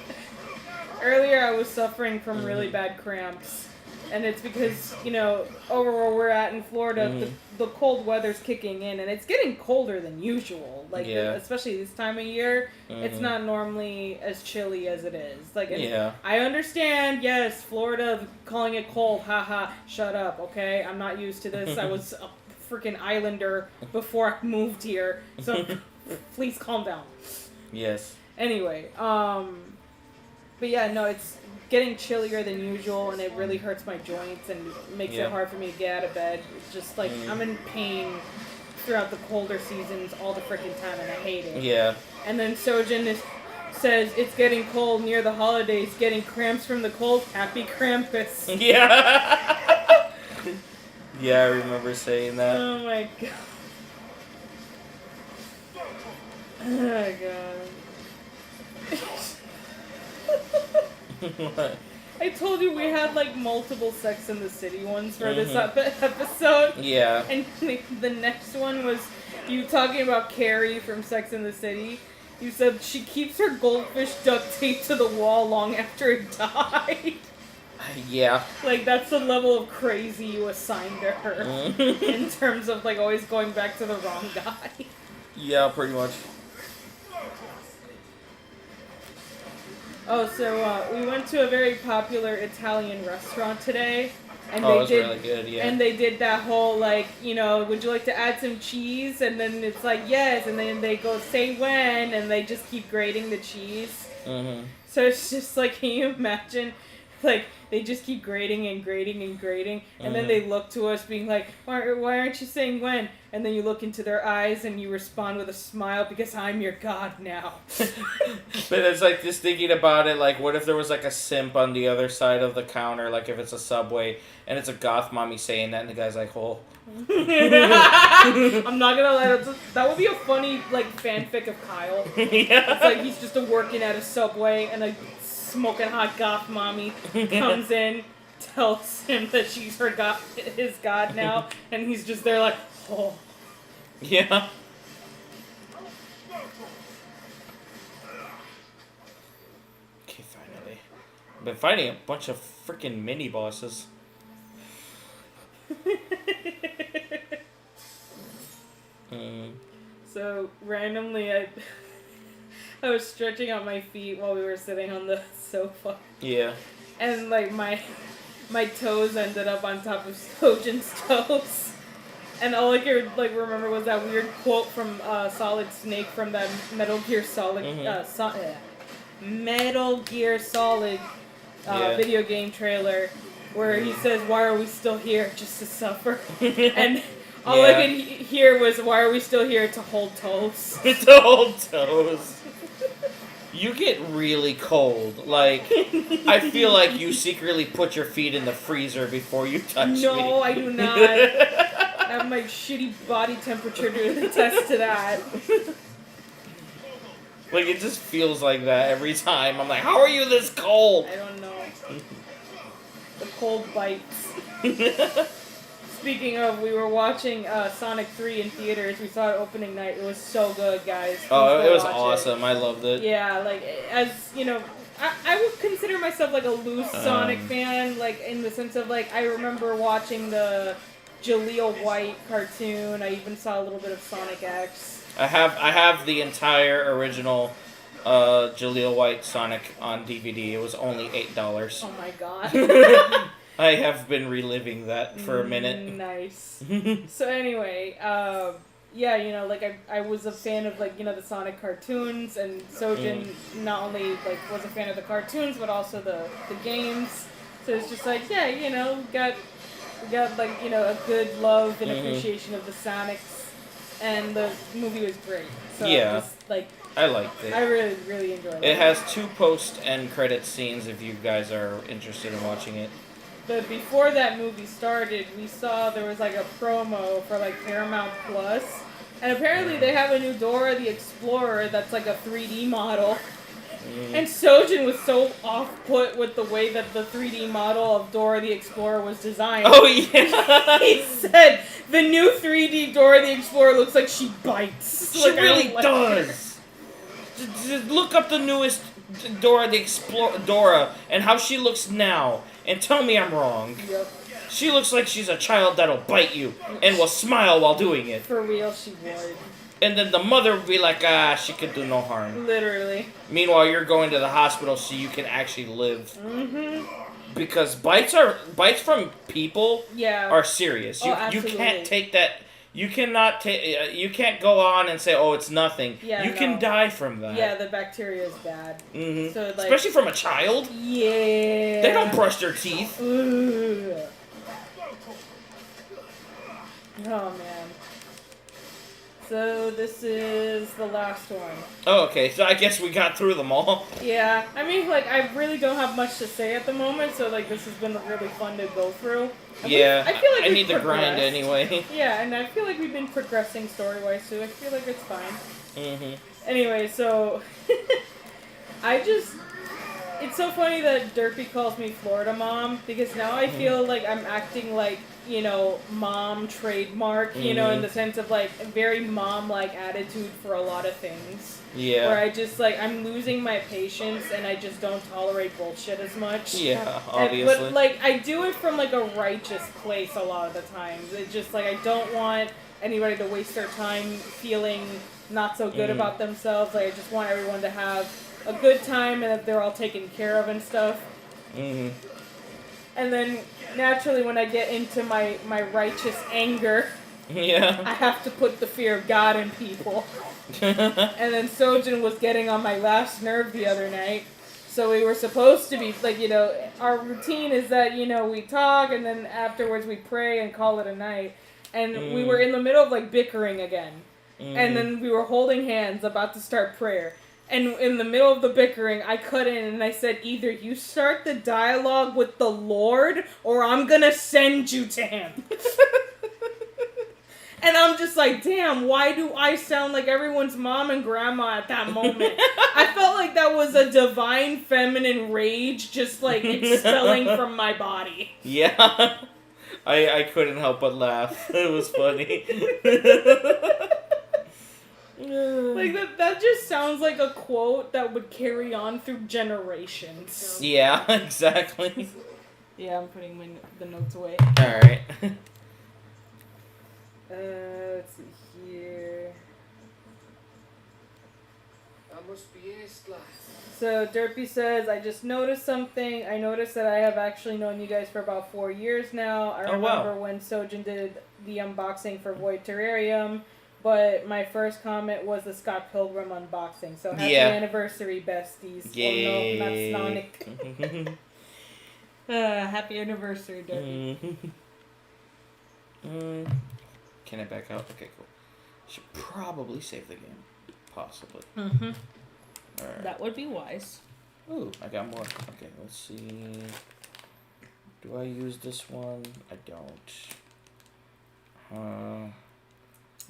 earlier I was suffering from really bad cramps. And it's because, you know, over where we're at in Florida, the cold weather's kicking in, and it's getting colder than usual. Like, especially this time of year, it's not normally as chilly as it is. Like, I understand, yes, Florida calling it cold, haha, shut up, okay? I'm not used to this. I was a freaking islander before I moved here, so please calm down. Yes. Anyway, but yeah, no, it's getting chillier than usual, and it really hurts my joints and makes it hard for me to get out of bed. It's just like I'm in pain throughout the colder seasons all the freaking time, and I hate it. Yeah. And then Sojan says it's getting cold near the holidays, getting cramps from the cold. Happy Krampus. Yeah. Yeah, I remember saying that. Oh my god. Oh my god. What? I told you we had like multiple Sex and the City ones for this episode. Yeah. And the next one was you talking about Carrie from Sex and the City. You said she keeps her goldfish duct taped to the wall long after it died. Yeah. Like, that's the level of crazy you assigned to her in terms of like always going back to the wrong guy. Yeah, pretty much. Oh, so we went to a very popular Italian restaurant today, and it was really good, yeah. And they did that whole like, you know, would you like to add some cheese? And then it's like yes, and then they go say when, and they just keep grating the cheese. So it's just like, can you imagine? Like, they just keep grating and grating and grating, and then they look to us being like, why aren't you saying when? And then you look into their eyes and you respond with a smile because I'm your god now. But it's like just thinking about it, like what if there was like a simp on the other side of the counter, like if it's a Subway, and it's a goth mommy saying that, and the guy's like, oh. I'm not gonna lie, that would be a funny like fanfic of Kyle. Yeah. It's like he's just working at a Subway and a smoking hot goth mommy comes in, tells him that she's his god now, and he's just there like, oh. Yeah. Okay, finally. I've been fighting a bunch of freaking mini bosses. So randomly I was stretching out my feet while we were sitting on the sofa. Yeah. And like my toes ended up on top of Sojan's toes. And all I could like remember was that weird quote from Solid Snake from that Metal Gear Solid video game trailer where he says, "Why are we still here? Just to suffer?" And all I could hear was, "Why are we still here? To hold toes." To hold toes. You get really cold. Like, I feel like you secretly put your feet in the freezer before you touch me. No, I do not. I have my shitty body temperature to attest to that. Like, it just feels like that every time. I'm like, how are you this cold? I don't know. The cold bites. Speaking of, we were watching Sonic 3 in theaters. We saw it opening night. It was so good, guys. Oh, it was awesome. I loved it. Yeah, like, as, you know, I would consider myself, like, a loose Sonic fan, like, in the sense of, like, I remember watching the Jaleel White cartoon. I even saw a little bit of Sonic X. I have the entire original Jaleel White Sonic on DVD. It was only $8. Oh, my God. I have been reliving that for a minute. Nice. So anyway, yeah, you know, like I was a fan of like, you know, the Sonic cartoons, and Sojan not only like was a fan of the cartoons but also the games. So it's just like, yeah, you know, we got like, you know, a good love and appreciation of the Sonics, and the movie was great. So yeah. It was, like, I liked it. I really, really enjoyed it. It has 2 post-end credit scenes if you guys are interested in watching it. But before that movie started, we saw there was like a promo for like Paramount Plus, and apparently they have a new Dora the Explorer that's like a 3D model. And Sojan was so off-put with the way that the 3D model of Dora the Explorer was designed. Oh yeah! He said, the new 3D Dora the Explorer looks like she bites. She really does! Just look up the newest Dora Dora, and how she looks now, and tell me I'm wrong. Yep. She looks like she's a child that'll bite you and will smile while doing it. For real, she would. And then the mother would be like, she could do no harm. Literally. Meanwhile, you're going to the hospital so you can actually live. Mm-hmm. Because bites from people are serious. You can't take that. You cannot take. You can't go on and say, "Oh, it's nothing." Yeah, you can die from that. Yeah, the bacteria is bad. Mm-hmm. So, like, especially from a child. Yeah. They don't brush their teeth. Ugh. Oh man. So this is the last one. Oh, okay. So I guess we got through them all. Yeah, I mean, like, I really don't have much to say at the moment, so, like, this has been really fun to go through. Yeah, I feel like I need to grind anyway. Yeah, and I feel like we've been progressing story-wise, so I feel like it's fine. Mm-hmm. Anyway, so, it's so funny that Derpy calls me Florida Mom, because now I feel like I'm acting like, you know, mom trademark, you know, in the sense of, like, a very mom-like attitude for a lot of things. Yeah. Where I just, like, I'm losing my patience and I just don't tolerate bullshit as much. Yeah, obviously. But, like, I do it from, like, a righteous place a lot of the times. It's just, like, I don't want anybody to waste their time feeling not so good about themselves. Like, I just want everyone to have a good time and that they're all taken care of and stuff. Mm-hmm. And then, naturally, when I get into my righteous anger, I have to put the fear of God in people. And then Sojan was getting on my last nerve the other night. So we were supposed to be, like, you know, our routine is that, you know, we talk and then afterwards we pray and call it a night. And we were in the middle of, like, bickering again. And then we were holding hands about to start prayer. And in the middle of the bickering, I cut in and I said, either you start the dialogue with the Lord, or I'm gonna send you to him. And I'm just like, damn, why do I sound like everyone's mom and grandma at that moment? I felt like that was a divine feminine rage just, like, expelling from my body. Yeah. I couldn't help but laugh. It was funny. Like, that just sounds like a quote that would carry on through generations. Yeah, exactly. Yeah, I'm putting the notes away. Alright. Let's see here. I must be ace life. So, Derpy says, I just noticed something. I noticed that I have actually known you guys for about 4 years now. I remember when Sojan did the unboxing for Void Terrarium. But my first comment was the Scott Pilgrim unboxing. So happy anniversary, besties. Yay. Oh no, not Sonic. Happy anniversary, Derpy. Can I back out? Okay, cool. Should probably save the game. Possibly. Mm-hmm. Alright. That would be wise. Ooh, I got more. Okay, let's see. Do I use this one? I don't.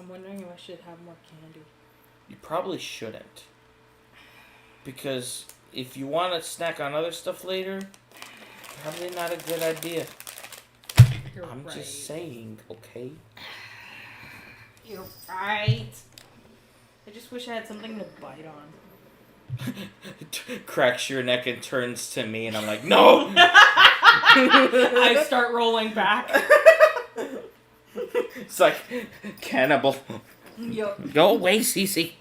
I'm wondering if I should have more candy. You probably shouldn't. Because if you want to snack on other stuff later, probably not a good idea. I'm just saying, okay? You're right. I just wish I had something to bite on. Cracks your neck and turns to me, and I'm like, no! I start rolling back. It's like, cannibal. Yep. Go away, Cece.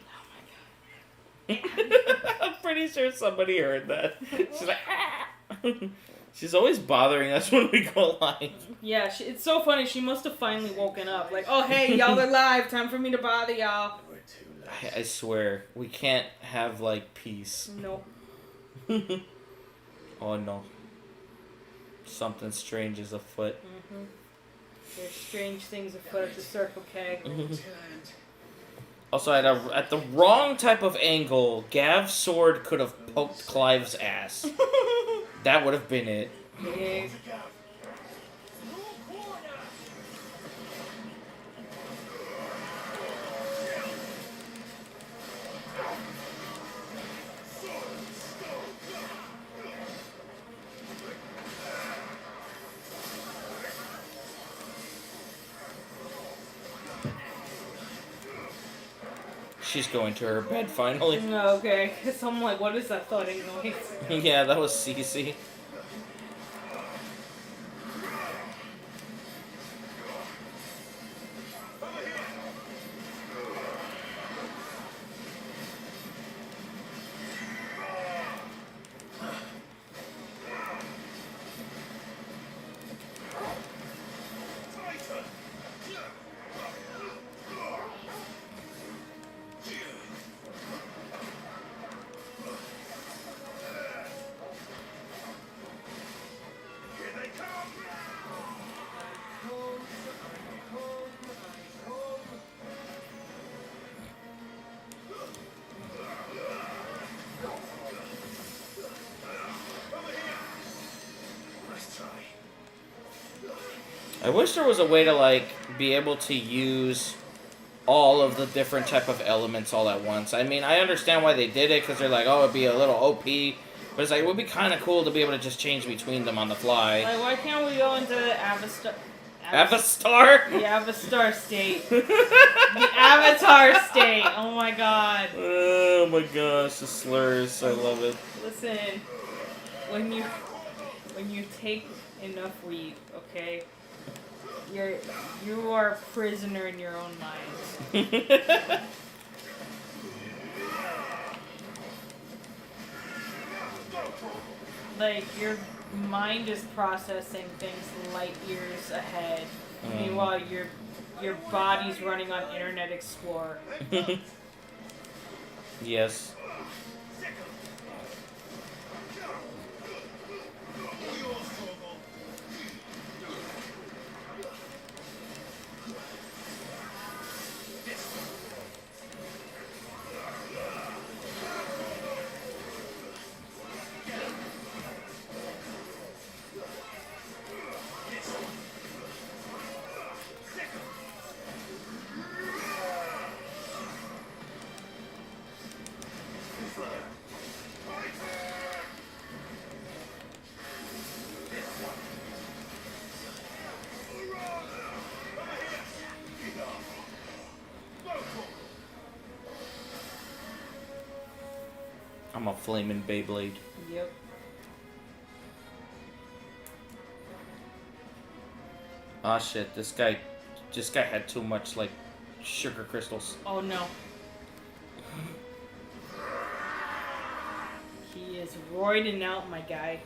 Oh my god. I'm pretty sure somebody heard that. She's like, ah! She's always bothering us when we go live. Yeah, it's so funny. She must have finally woken up. Like, oh, hey, y'all are live. Time for me to bother y'all. I swear, we can't have, like, peace. Nope. Oh, no. Something strange is afoot. Mm-hmm. There's strange things afoot at the Circle K. Also, at the wrong type of angle, Gav's sword could have poked Clive's ass. That would have been it. Yeah. She's going to her bed finally. Okay, because I'm like, what is that thudding noise? Yeah, that was Cece. I wish there was a way to, like, be able to use all of the different type of elements all at once. I mean, I understand why they did it, because they're like, oh, it'd be a little OP, but it's like, it would be kind of cool to be able to just change between them on the fly. Like, why can't we go into the Avastar? Avastar? The Avastar state. The Avatar state. Oh my god. Oh my gosh, the slurs. I love it. Listen, when you take enough weed, okay, you are a prisoner in your own mind. Like, your mind is processing things light years ahead. Meanwhile, your body's running on Internet Explorer. Yes. I'm a flaming Beyblade. Yep. Ah shit, this guy had too much, like, sugar crystals. Oh no. He is roiding out, my guy.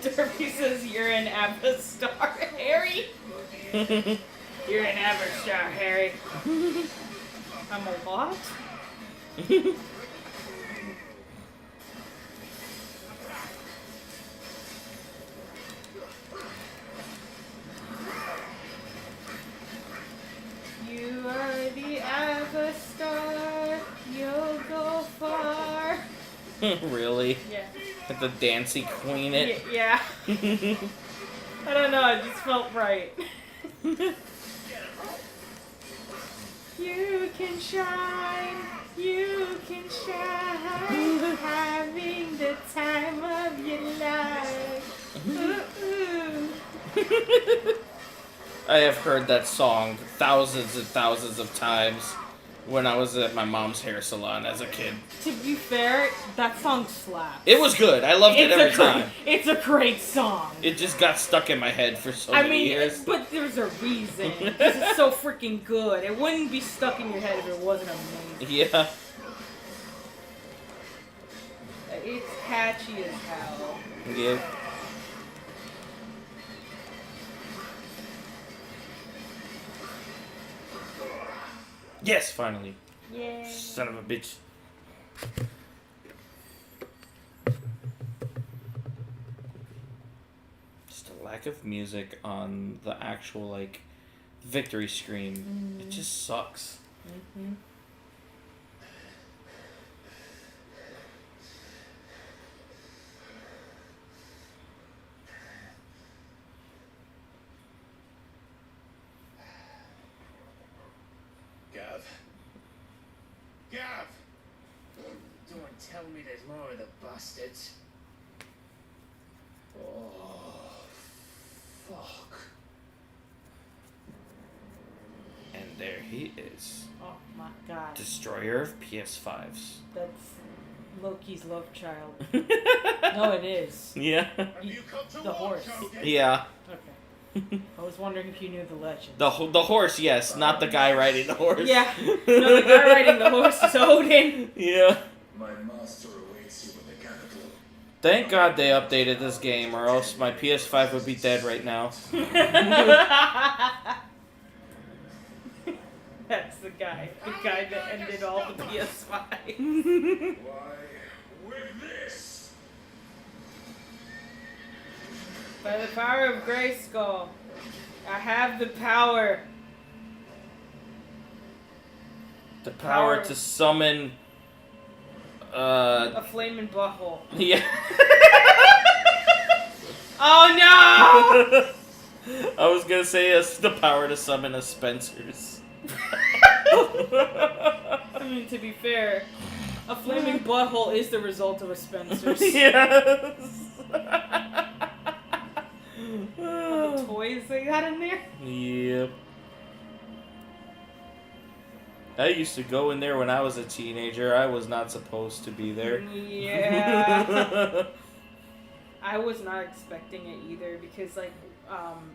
Derpy says you're an Avastar, Harry. You're an Avastar, Harry. I'm a what? You are the Avastar. You'll go far. Really? Yeah. At the Dancy Queen it? Yeah. I don't know, it just felt right. You can shine, having the time of your life. Ooh. I have heard that song thousands and thousands of times when I was at my mom's hair salon as a kid. To be fair, that song slaps. It was good. I loved it every time. It's a great song. It just got stuck in my head for so many years. But there's a reason. This is so freaking good. It wouldn't be stuck in your head if it wasn't amazing. Yeah. It's catchy as hell. Yeah. Yes, finally. Yeah. Son of a bitch. Just a lack of music on the actual, like, victory screen. It just sucks. Mm-hmm. Gav! Don't tell me there's more of the bastards. Oh, fuck. He is. Oh my god. Destroyer of PS5s. That's Loki's love child. No, it is. Yeah. The horse. Yeah. Okay. I was wondering if you knew the legend. The horse, yes, not the guy riding the horse. Yeah. No, the guy riding the horse is Odin. Yeah. My master awaits you with the catapult. Thank God they updated this game, or else my PS5 would be dead right now. That's the guy that ended all the PS5s. Why, with this? By the power of Grayskull, I have the power. The power to summon. A flaming butthole. Yeah. Oh no! I was gonna say it's the power to summon a Spencer's. I mean, to be fair, a flaming butthole is the result of a Spencer's. Yes. All the toys they got in there. Yep. I used to go in there when I was a teenager. I was not supposed to be there. Yeah. I was not expecting it either because, like,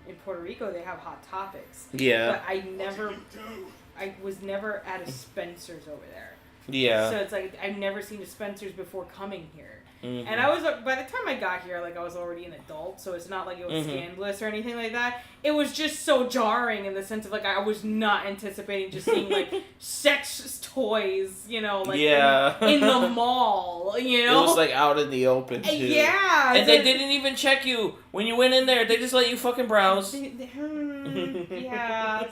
in Puerto Rico they have Hot Topics. Yeah. But I was never at a Spencer's over there. Yeah. So it's like I've never seen a Spencer's before coming here. Mm-hmm. And I was, by the time I got here, like, I was already an adult, so it's not like it was scandalous or anything like that. It was just so jarring in the sense of, like, I was not anticipating just seeing, like, sex toys, you know, like, in the mall, you know? It was, like, out in the open, too. Yeah. And they didn't even check you when you went in there. They just let you fucking browse. Yeah,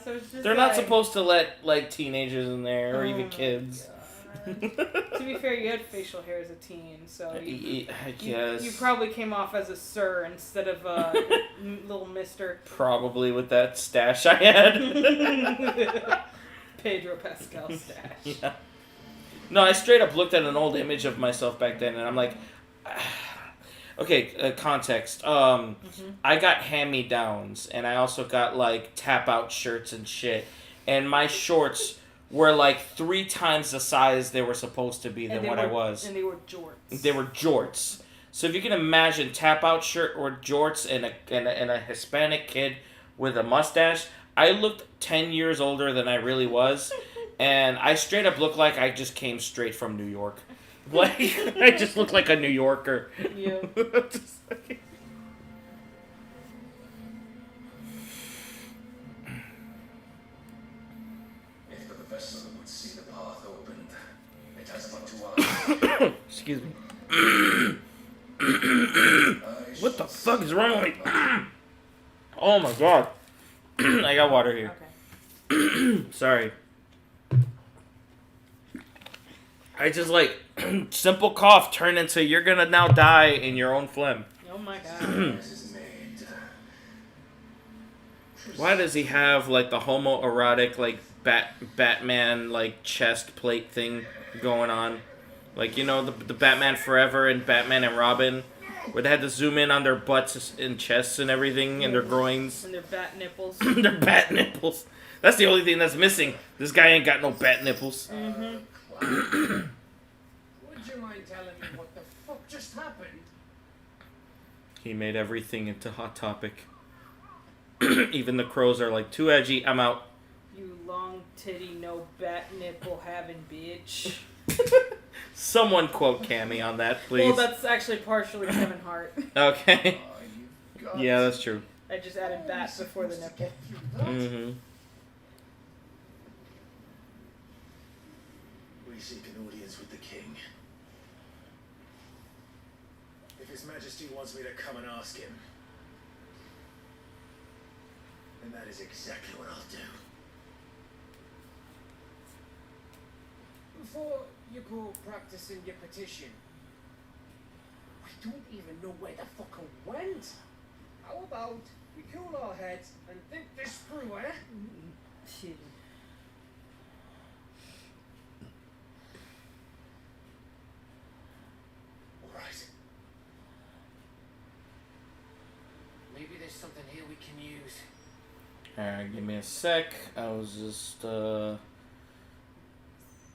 so it's just They're not supposed to let, like, teenagers in there, or even kids. To be fair, you had facial hair as a teen, so I guess. you probably came off as a sir instead of a little mister. Probably with that stash I had. Pedro Pascal stash. Yeah. No, I straight up looked at an old image of myself back then, and I'm like, okay, context. I got hand-me-downs, and I also got, like, tap-out shirts and shit, and my shorts were like 3 times the size they were supposed to be than what I was. And they were jorts. They were jorts. So if you can imagine tap-out shirt or jorts and a Hispanic kid with a mustache, I looked 10 years older than I really was, and I straight up looked like I just came straight from New York. Like, I just looked like a New Yorker. Yeah. Just like... Excuse me. What the fuck is wrong with me? Oh my god. I got water here. Okay. Sorry. I just like simple cough turned into you're gonna now die in your own phlegm. Oh my god. Why does he have like the homoerotic like Batman like chest plate thing going on? Like, you know, the Batman Forever and Batman and Robin, where they had to zoom in on their butts and chests and everything, and their groins. And their bat nipples. Their bat nipples. That's the only thing that's missing. This guy ain't got no bat nipples. Would you mind telling me what the fuck just happened? He made everything into Hot Topic. Even the crows are like, too edgy, I'm out. You long titty, no bat nipple having bitch. Someone quote Camy on that, please. Well, that's actually partially Kevin Hart. Okay. Yeah, that's true. I just added bat before the nipple. Mm-hmm. We seek an audience with the king. If His Majesty wants me to come and ask him, then that is exactly what I'll do. Before you go practicing your petition, I don't even know where the fuck I went. How about we cool our heads and think this through, eh? Shit. Alright. Maybe there's something here we can use. Alright, give me a sec. I was just,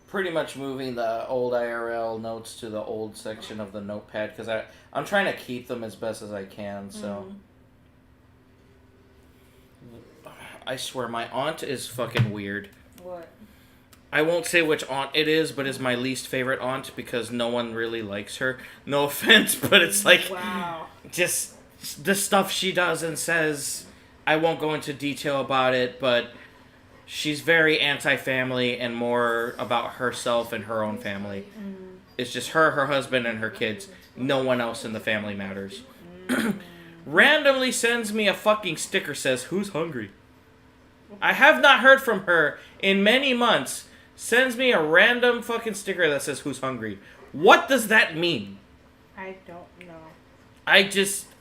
pretty much moving the old IRL notes to the old section of the notepad because I'm trying to keep them as best as I can. So I swear my aunt is fucking weird. What? I won't say which aunt it is, but it's my least favorite aunt because no one really likes her. No offense, but it's like wow. Just the stuff she does and says. I won't go into detail about it, but she's very anti-family and more about herself and her own family. It's just her, her husband, and her kids. No one else in the family matters. Randomly sends me a fucking sticker says, "Who's hungry?" I have not heard from her in many months. Sends me a random fucking sticker that says, "Who's hungry?" What does that mean? I don't know. I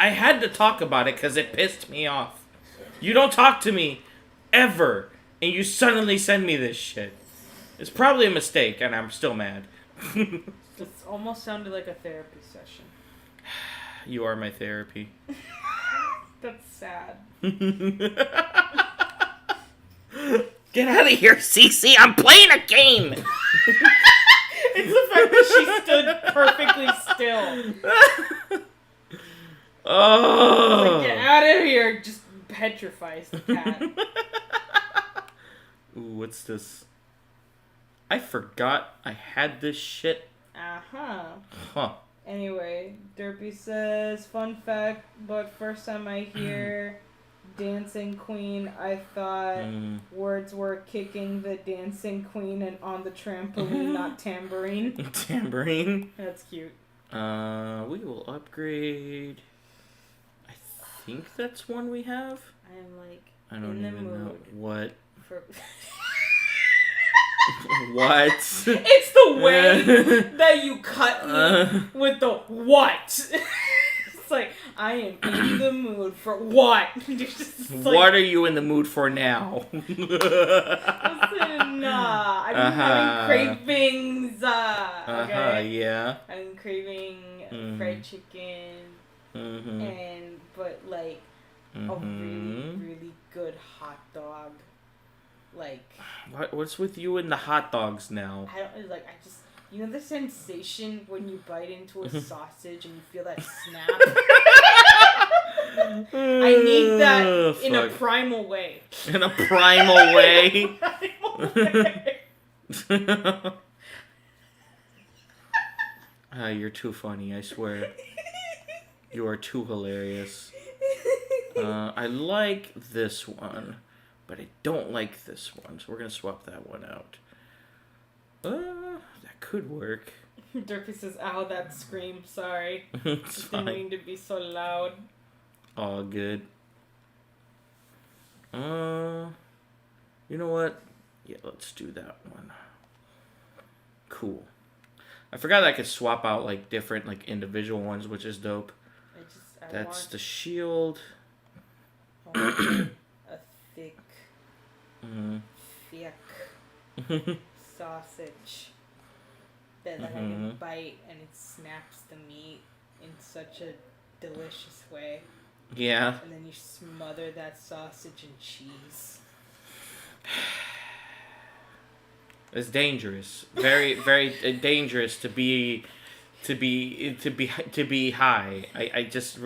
had to talk about it because it pissed me off. You don't talk to me ever, and you suddenly send me this shit. It's probably a mistake, and I'm still mad. It almost sounded like a therapy session. You are my therapy. That's sad. Get out of here, Cece! I'm playing a game! It's the fact that she stood perfectly still. Oh! Like, get out of here! Just petrifies the cat. Ooh, what's this? I forgot I had this shit. Uh-huh. Huh. Anyway, Derpy says, fun fact, but first time I hear Dancing Queen, I thought words were kicking the Dancing Queen and on the trampoline, not tambourine. Tambourine? That's cute. We will upgrade. I think that's one we have. I'm like, I don't in the even mood know what. for... What? It's the way that you cut me with the what. It's like, I am in the mood for what? Just like, What are you in the mood for now? listen, I've been having cravings. Okay? Yeah. I'm craving fried chicken, but like a really, really good hot dog. Like, what's with you and the hot dogs now? I just, you know the sensation when you bite into a sausage and you feel that snap? I need that in a primal way. In a primal way? You're too funny, I swear. You are too hilarious. I like this one. But I don't like this one, so we're going to swap that one out. That could work. Derpy says, ow, that scream, sorry. It's fine. Didn't mean to be so loud. All good. You know what? Yeah, let's do that one. Cool. I forgot I could swap out, like, different, like, individual ones, which is dope. That's the shield. A thick... thick sausage that I can bite and it snaps the meat in such a delicious way. Yeah. And then you smother that sausage in cheese. It's dangerous. Very, very dangerous to be high. I just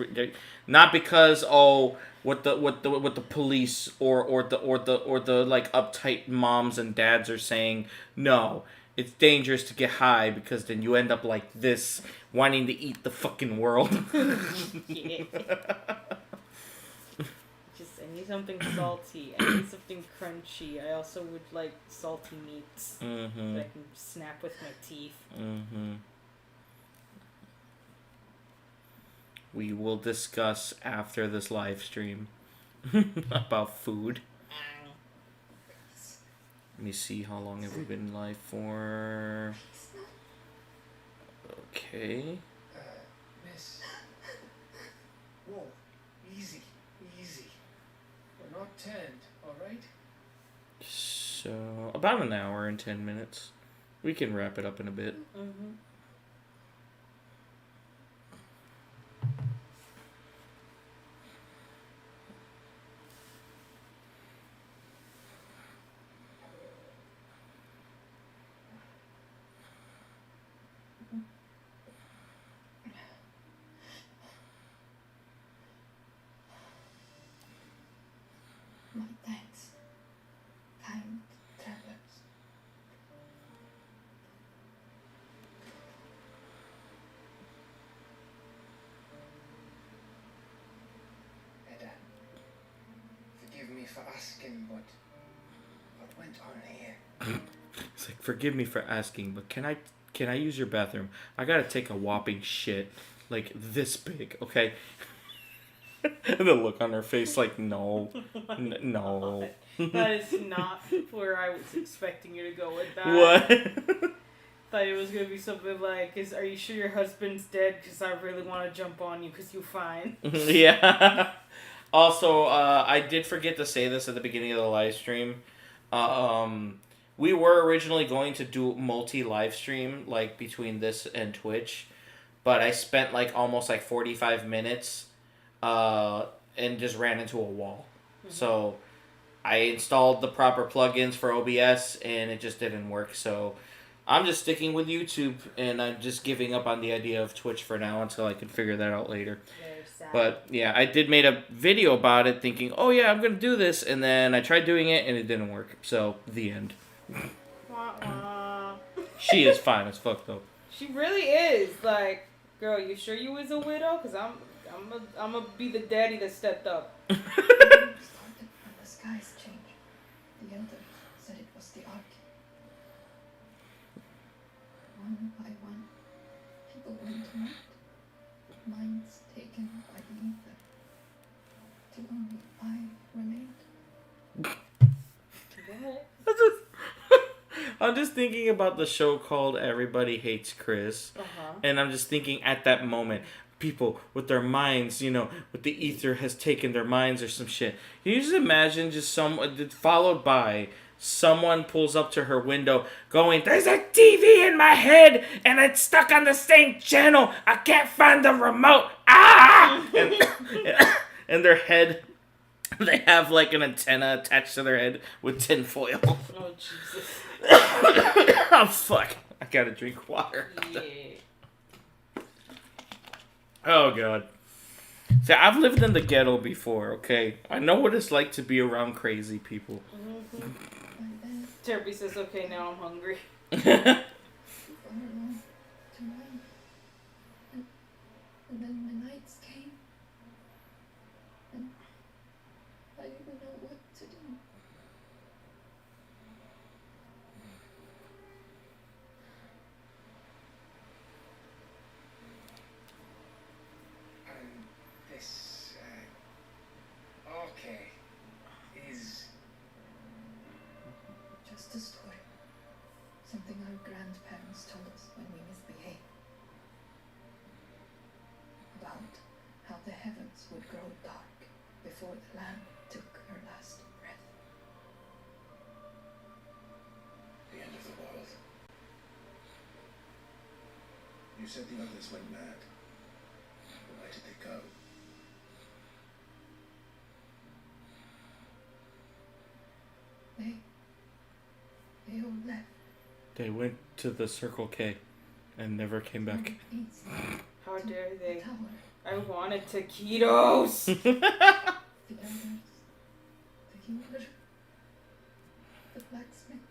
not because what the police or the like uptight moms and dads are saying. No, it's dangerous to get high because then you end up like this, wanting to eat the fucking world. Yeah. I need something salty. I need something crunchy. I also would like salty meats that I can snap with my teeth. We will discuss after this live stream about food. Let me see, how long have we been live for? Okay. Miss. Whoa, easy. We're not tanned, alright? So, about an hour and 10 minutes. We can wrap it up in a bit. me for asking, but what went on here? It's like, forgive me for asking, but can I use your bathroom? I gotta take a whopping shit, like this big, okay? And the look on her face, like, no, no. That is not where I was expecting you to go with that. What? Thought it was gonna be something like, "Are you sure your husband's dead? Because I really want to jump on you because you're fine." Yeah. Also, I did forget to say this at the beginning of the live stream. We were originally going to do multi-live stream, like, between this and Twitch. But I spent, like, almost, like, 45 minutes and just ran into a wall. Mm-hmm. So I installed the proper plugins for OBS, and it just didn't work. So I'm just sticking with YouTube, and I'm just giving up on the idea of Twitch for now until I can figure that out later. But, yeah, I did make a video about it thinking, oh, yeah, I'm going to do this. And then I tried doing it, and it didn't work. So, the end. She is fine as fuck, though. She really is. Like, girl, you sure you was a widow? Because I'm gonna be the daddy that stepped up. Started when the skies changed. The elder said it was the ark. One by one, people went mad. Minds taken by the ether. Till only I remained. I'm just thinking about the show called Everybody Hates Chris. Uh-huh. And I'm just thinking at that moment, people with their minds, with the ether has taken their minds or some shit. Can you just imagine just someone, followed by someone pulls up to her window going, "There's a TV in my head and it's stuck on the same channel. I can't find the remote. Ah!" And their head, they have like an antenna attached to their head with tinfoil. Oh, Jesus. Oh, fuck. I gotta drink water. Yeah. Oh, God. See, I've lived in the ghetto before, okay? I know what it's like to be around crazy people. Mm-hmm. Terpy says, okay, now I'm hungry. And then the nights came. And I didn't know what to do. This, okay, is just a story. Something our grandparents told us when we misbehaved. About how the heavens would grow dark before the land took her last breath. The end of the world. You said the others went mad. But where did they go? They all left. They went to the Circle K and never came back. How dare they? Tower. I wanted taquitos. The elders, the healer, the blacksmith,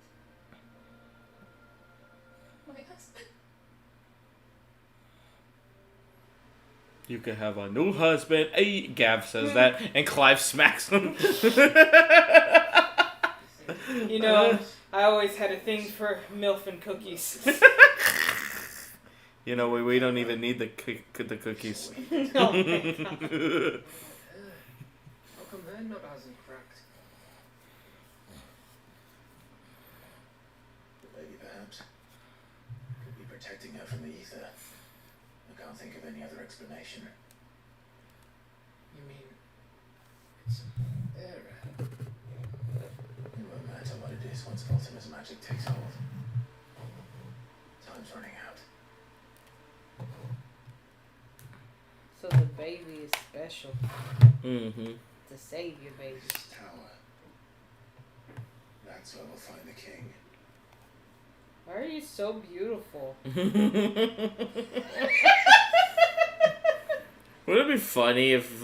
my husband. You could have a new husband. Hey, Gav says that, and Clive smacks him. I always had a thing for MILF and cookies. We don't even need the cookies. Oh, my God. how come their nut hasn't cracked? The baby, perhaps. Could be protecting her from the ether. I can't think of any other explanation. You mean it's a error? It won't matter what it is once Ultima's magic takes hold. Time's running out. So the baby is special. Mm-hmm. The savior baby. This tower. That's where we'll find the king. Why are you so beautiful? Wouldn't it be funny if,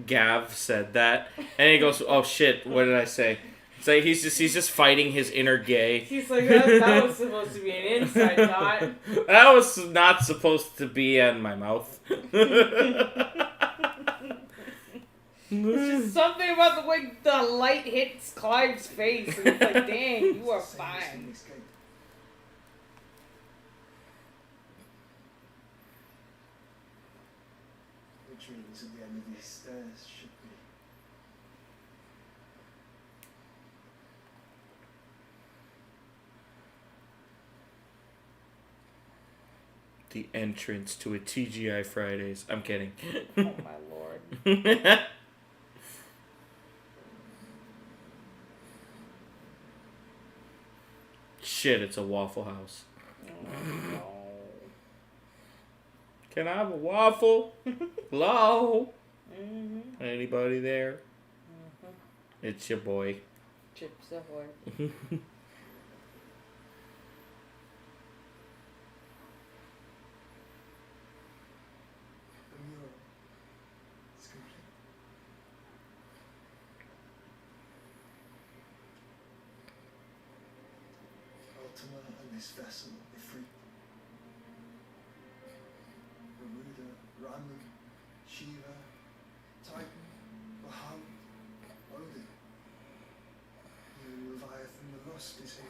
Gav said that, and he goes, "Oh shit, what did I say?" It's like he's just fighting his inner gay. He's like, that was supposed to be an inside thought. That was not supposed to be in my mouth. It's just something about the way the light hits Clive's face. And it's like, dang, you are fine. The dreams at the end of these stairs should be. The entrance to a TGI Fridays. I'm kidding. Oh my lord. Shit, it's a Waffle House. Oh, no. Can I have a waffle? Hello? Mm-hmm. Anybody there? Mm-hmm. It's your boy. Chips Ahoy. The mural is complete. Ultima and this vessel, Ifrit. Garuda, Raman, Shiva, Titan, Bahamut, Odin. The Leviathan, the Lost is here.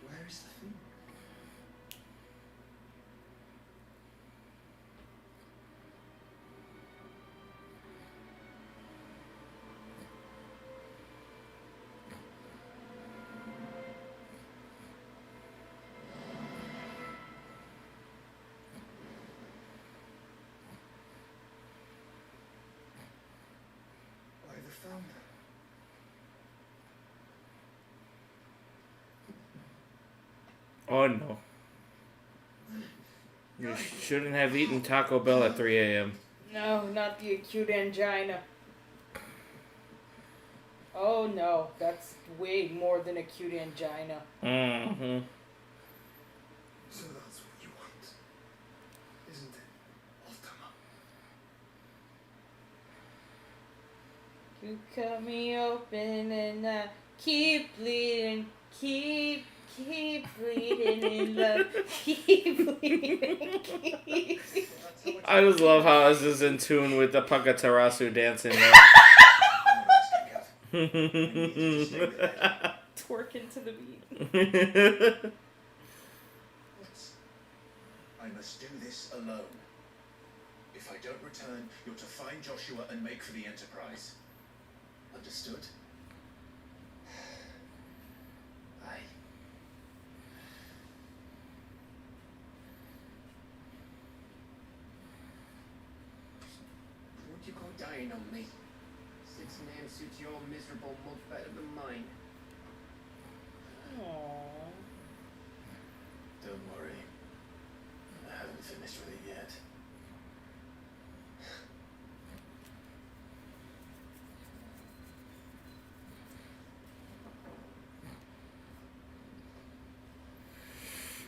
Where is the thing? By the founder. Oh no. You shouldn't have eaten Taco Bell at 3 a.m. No, not the acute angina. Oh no, that's way more than acute angina. Mm-hmm. So that's what you want, isn't it, Ultima? You cut me open and I keep bleeding, keep bleeding in love, keep bleeding, keep. I just love how this is in tune with the Pakatarasu dancing there. Twerking to the beat. I must do this alone. If I don't return, you're to find Joshua and make for the Enterprise. Understood? Aye. Would you go dying on me? 6-man suits your miserable much better than mine. Aww. Don't worry. I haven't finished with it yet.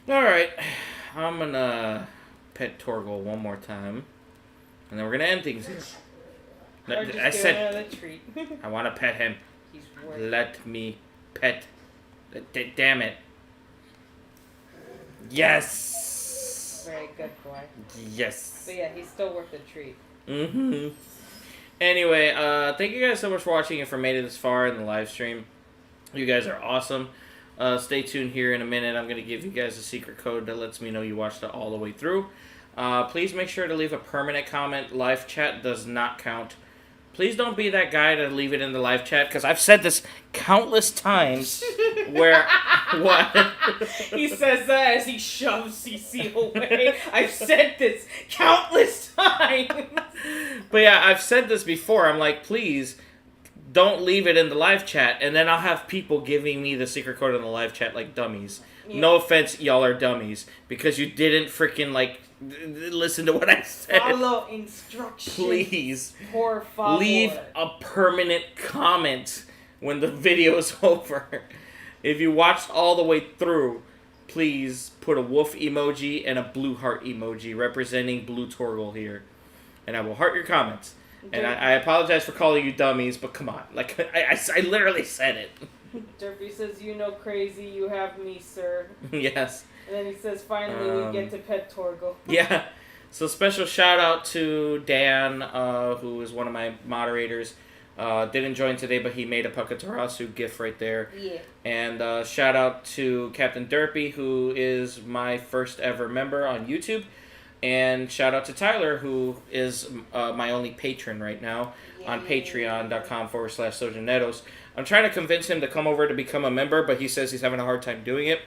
Alright. I'm gonna pet Torgal one more time. And then we're gonna end things here. Or just I give said another treat. I wanna pet him. He's worth. Let me pet. Damn it. Yes. Very good boy. Yes. But yeah, he's still worth the treat. Mm-hmm. Anyway, thank you guys so much for watching and for made it this far in the live stream. You guys are awesome. Stay tuned here in a minute. I'm going to give you guys a secret code that lets me know you watched it all the way through. Please make sure to leave a permanent comment. Live chat does not count. Please don't be that guy to leave it in the live chat, because I've said this countless times where... What? He says that as he shoves CC away. I've said this countless times. But yeah, I've said this before. I'm like, please... don't leave it in the live chat, and then I'll have people giving me the secret code in the live chat like dummies. Yeah. No offense, y'all are dummies, because you didn't freaking, like, listen to what I said. Follow instructions. Please. Por favor. Leave a permanent comment when the video's over. If you watched all the way through, please put a wolf emoji and a blue heart emoji representing Blue Torgal here. And I will heart your comments. And I apologize for calling you dummies, but come on. Like, I literally said it. Derpy says, you know crazy, you have me, sir. Yes. And then he says, finally we get to pet Torgal. Yeah. So special shout out to Dan, who is one of my moderators. Didn't join today, but he made a Pakatarasu gif right there. Yeah. And shout out to Captain Derpy, who is my first ever member on YouTube. And shout out to Tyler, who is my only patron right now on patreon.com/SojanNetos. I'm trying to convince him to come over to become a member, but he says he's having a hard time doing it.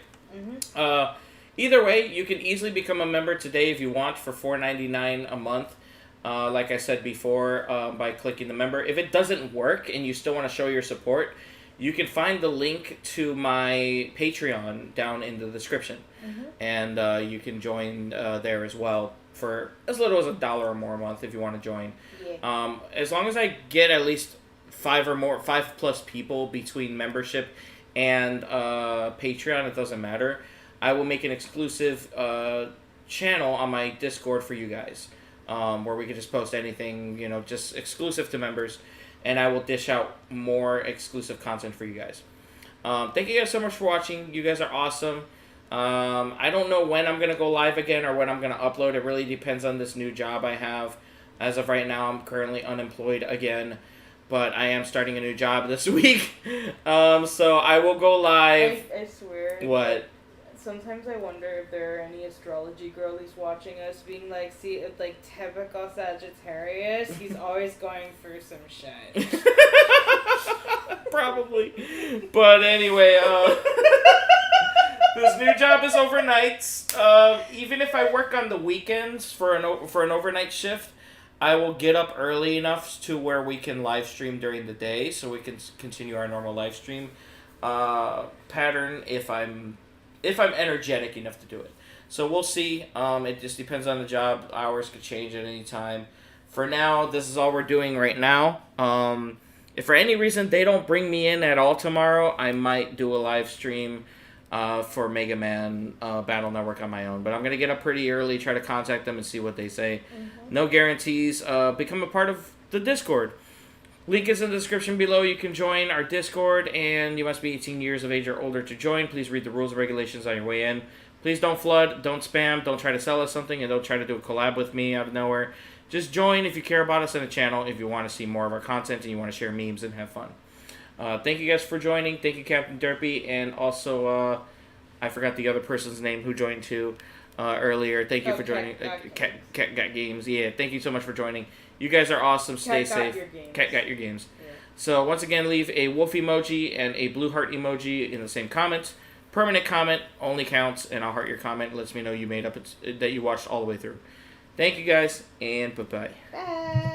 Either way, you can easily become a member today if you want for $4.99 a month. Like I said before, by clicking the member. If it doesn't work and you still want to show your support, you can find the link to my Patreon down in the description. And you can join there as well for as little as $1 or more a month if you want to join. Yeah. As long as I get at least 5+ people between membership and Patreon, it doesn't matter. I will make an exclusive channel on my Discord for you guys, where we can just post anything, just exclusive to members, and I will dish out more exclusive content for you guys. Thank you guys so much for watching. You guys are awesome. I don't know when I'm going to go live again or when I'm going to upload. It really depends on this new job I have. As of right now, I'm currently unemployed again, but I am starting a new job this week. So I will go live. I swear. What? Sometimes I wonder if there are any astrology girlies watching us being like, see, like, typical Sagittarius, he's always going through some shit. Probably. But anyway, this new job is overnights. Even if I work on the weekends for an overnight shift, I will get up early enough to where we can live stream during the day, so we can continue our normal live stream pattern if I'm energetic enough to do it. So we'll see. It just depends on the job. Hours could change at any time. For now, this is all we're doing right now. If for any reason they don't bring me in at all tomorrow, I might do a live stream for Mega Man Battle Network on my own. But I'm going to get up pretty early, try to contact them and see what they say. No guarantees. Become a part of the Discord. Link is in the description below. You can join our Discord, and you must be 18 years of age or older to join. Please read the rules and regulations on your way in. Please don't flood, don't spam, don't try to sell us something, and don't try to do a collab with me out of nowhere. Just join if you care about us in the channel, if you want to see more of our content, and you want to share memes and have fun. Thank you guys for joining. Thank you, Captain Derpy, and also, I forgot the other person's name who joined too earlier. Thank you for joining. Cat Got Games. Yeah, thank you so much for joining. You guys are awesome. Stay safe. Cat Got Your Games. Yeah. So once again, leave a wolf emoji and a blue heart emoji in the same comment. Permanent comment only counts, and I'll heart your comment. It lets me know you made up that you watched all the way through. Thank you guys, and bye-bye. Bye.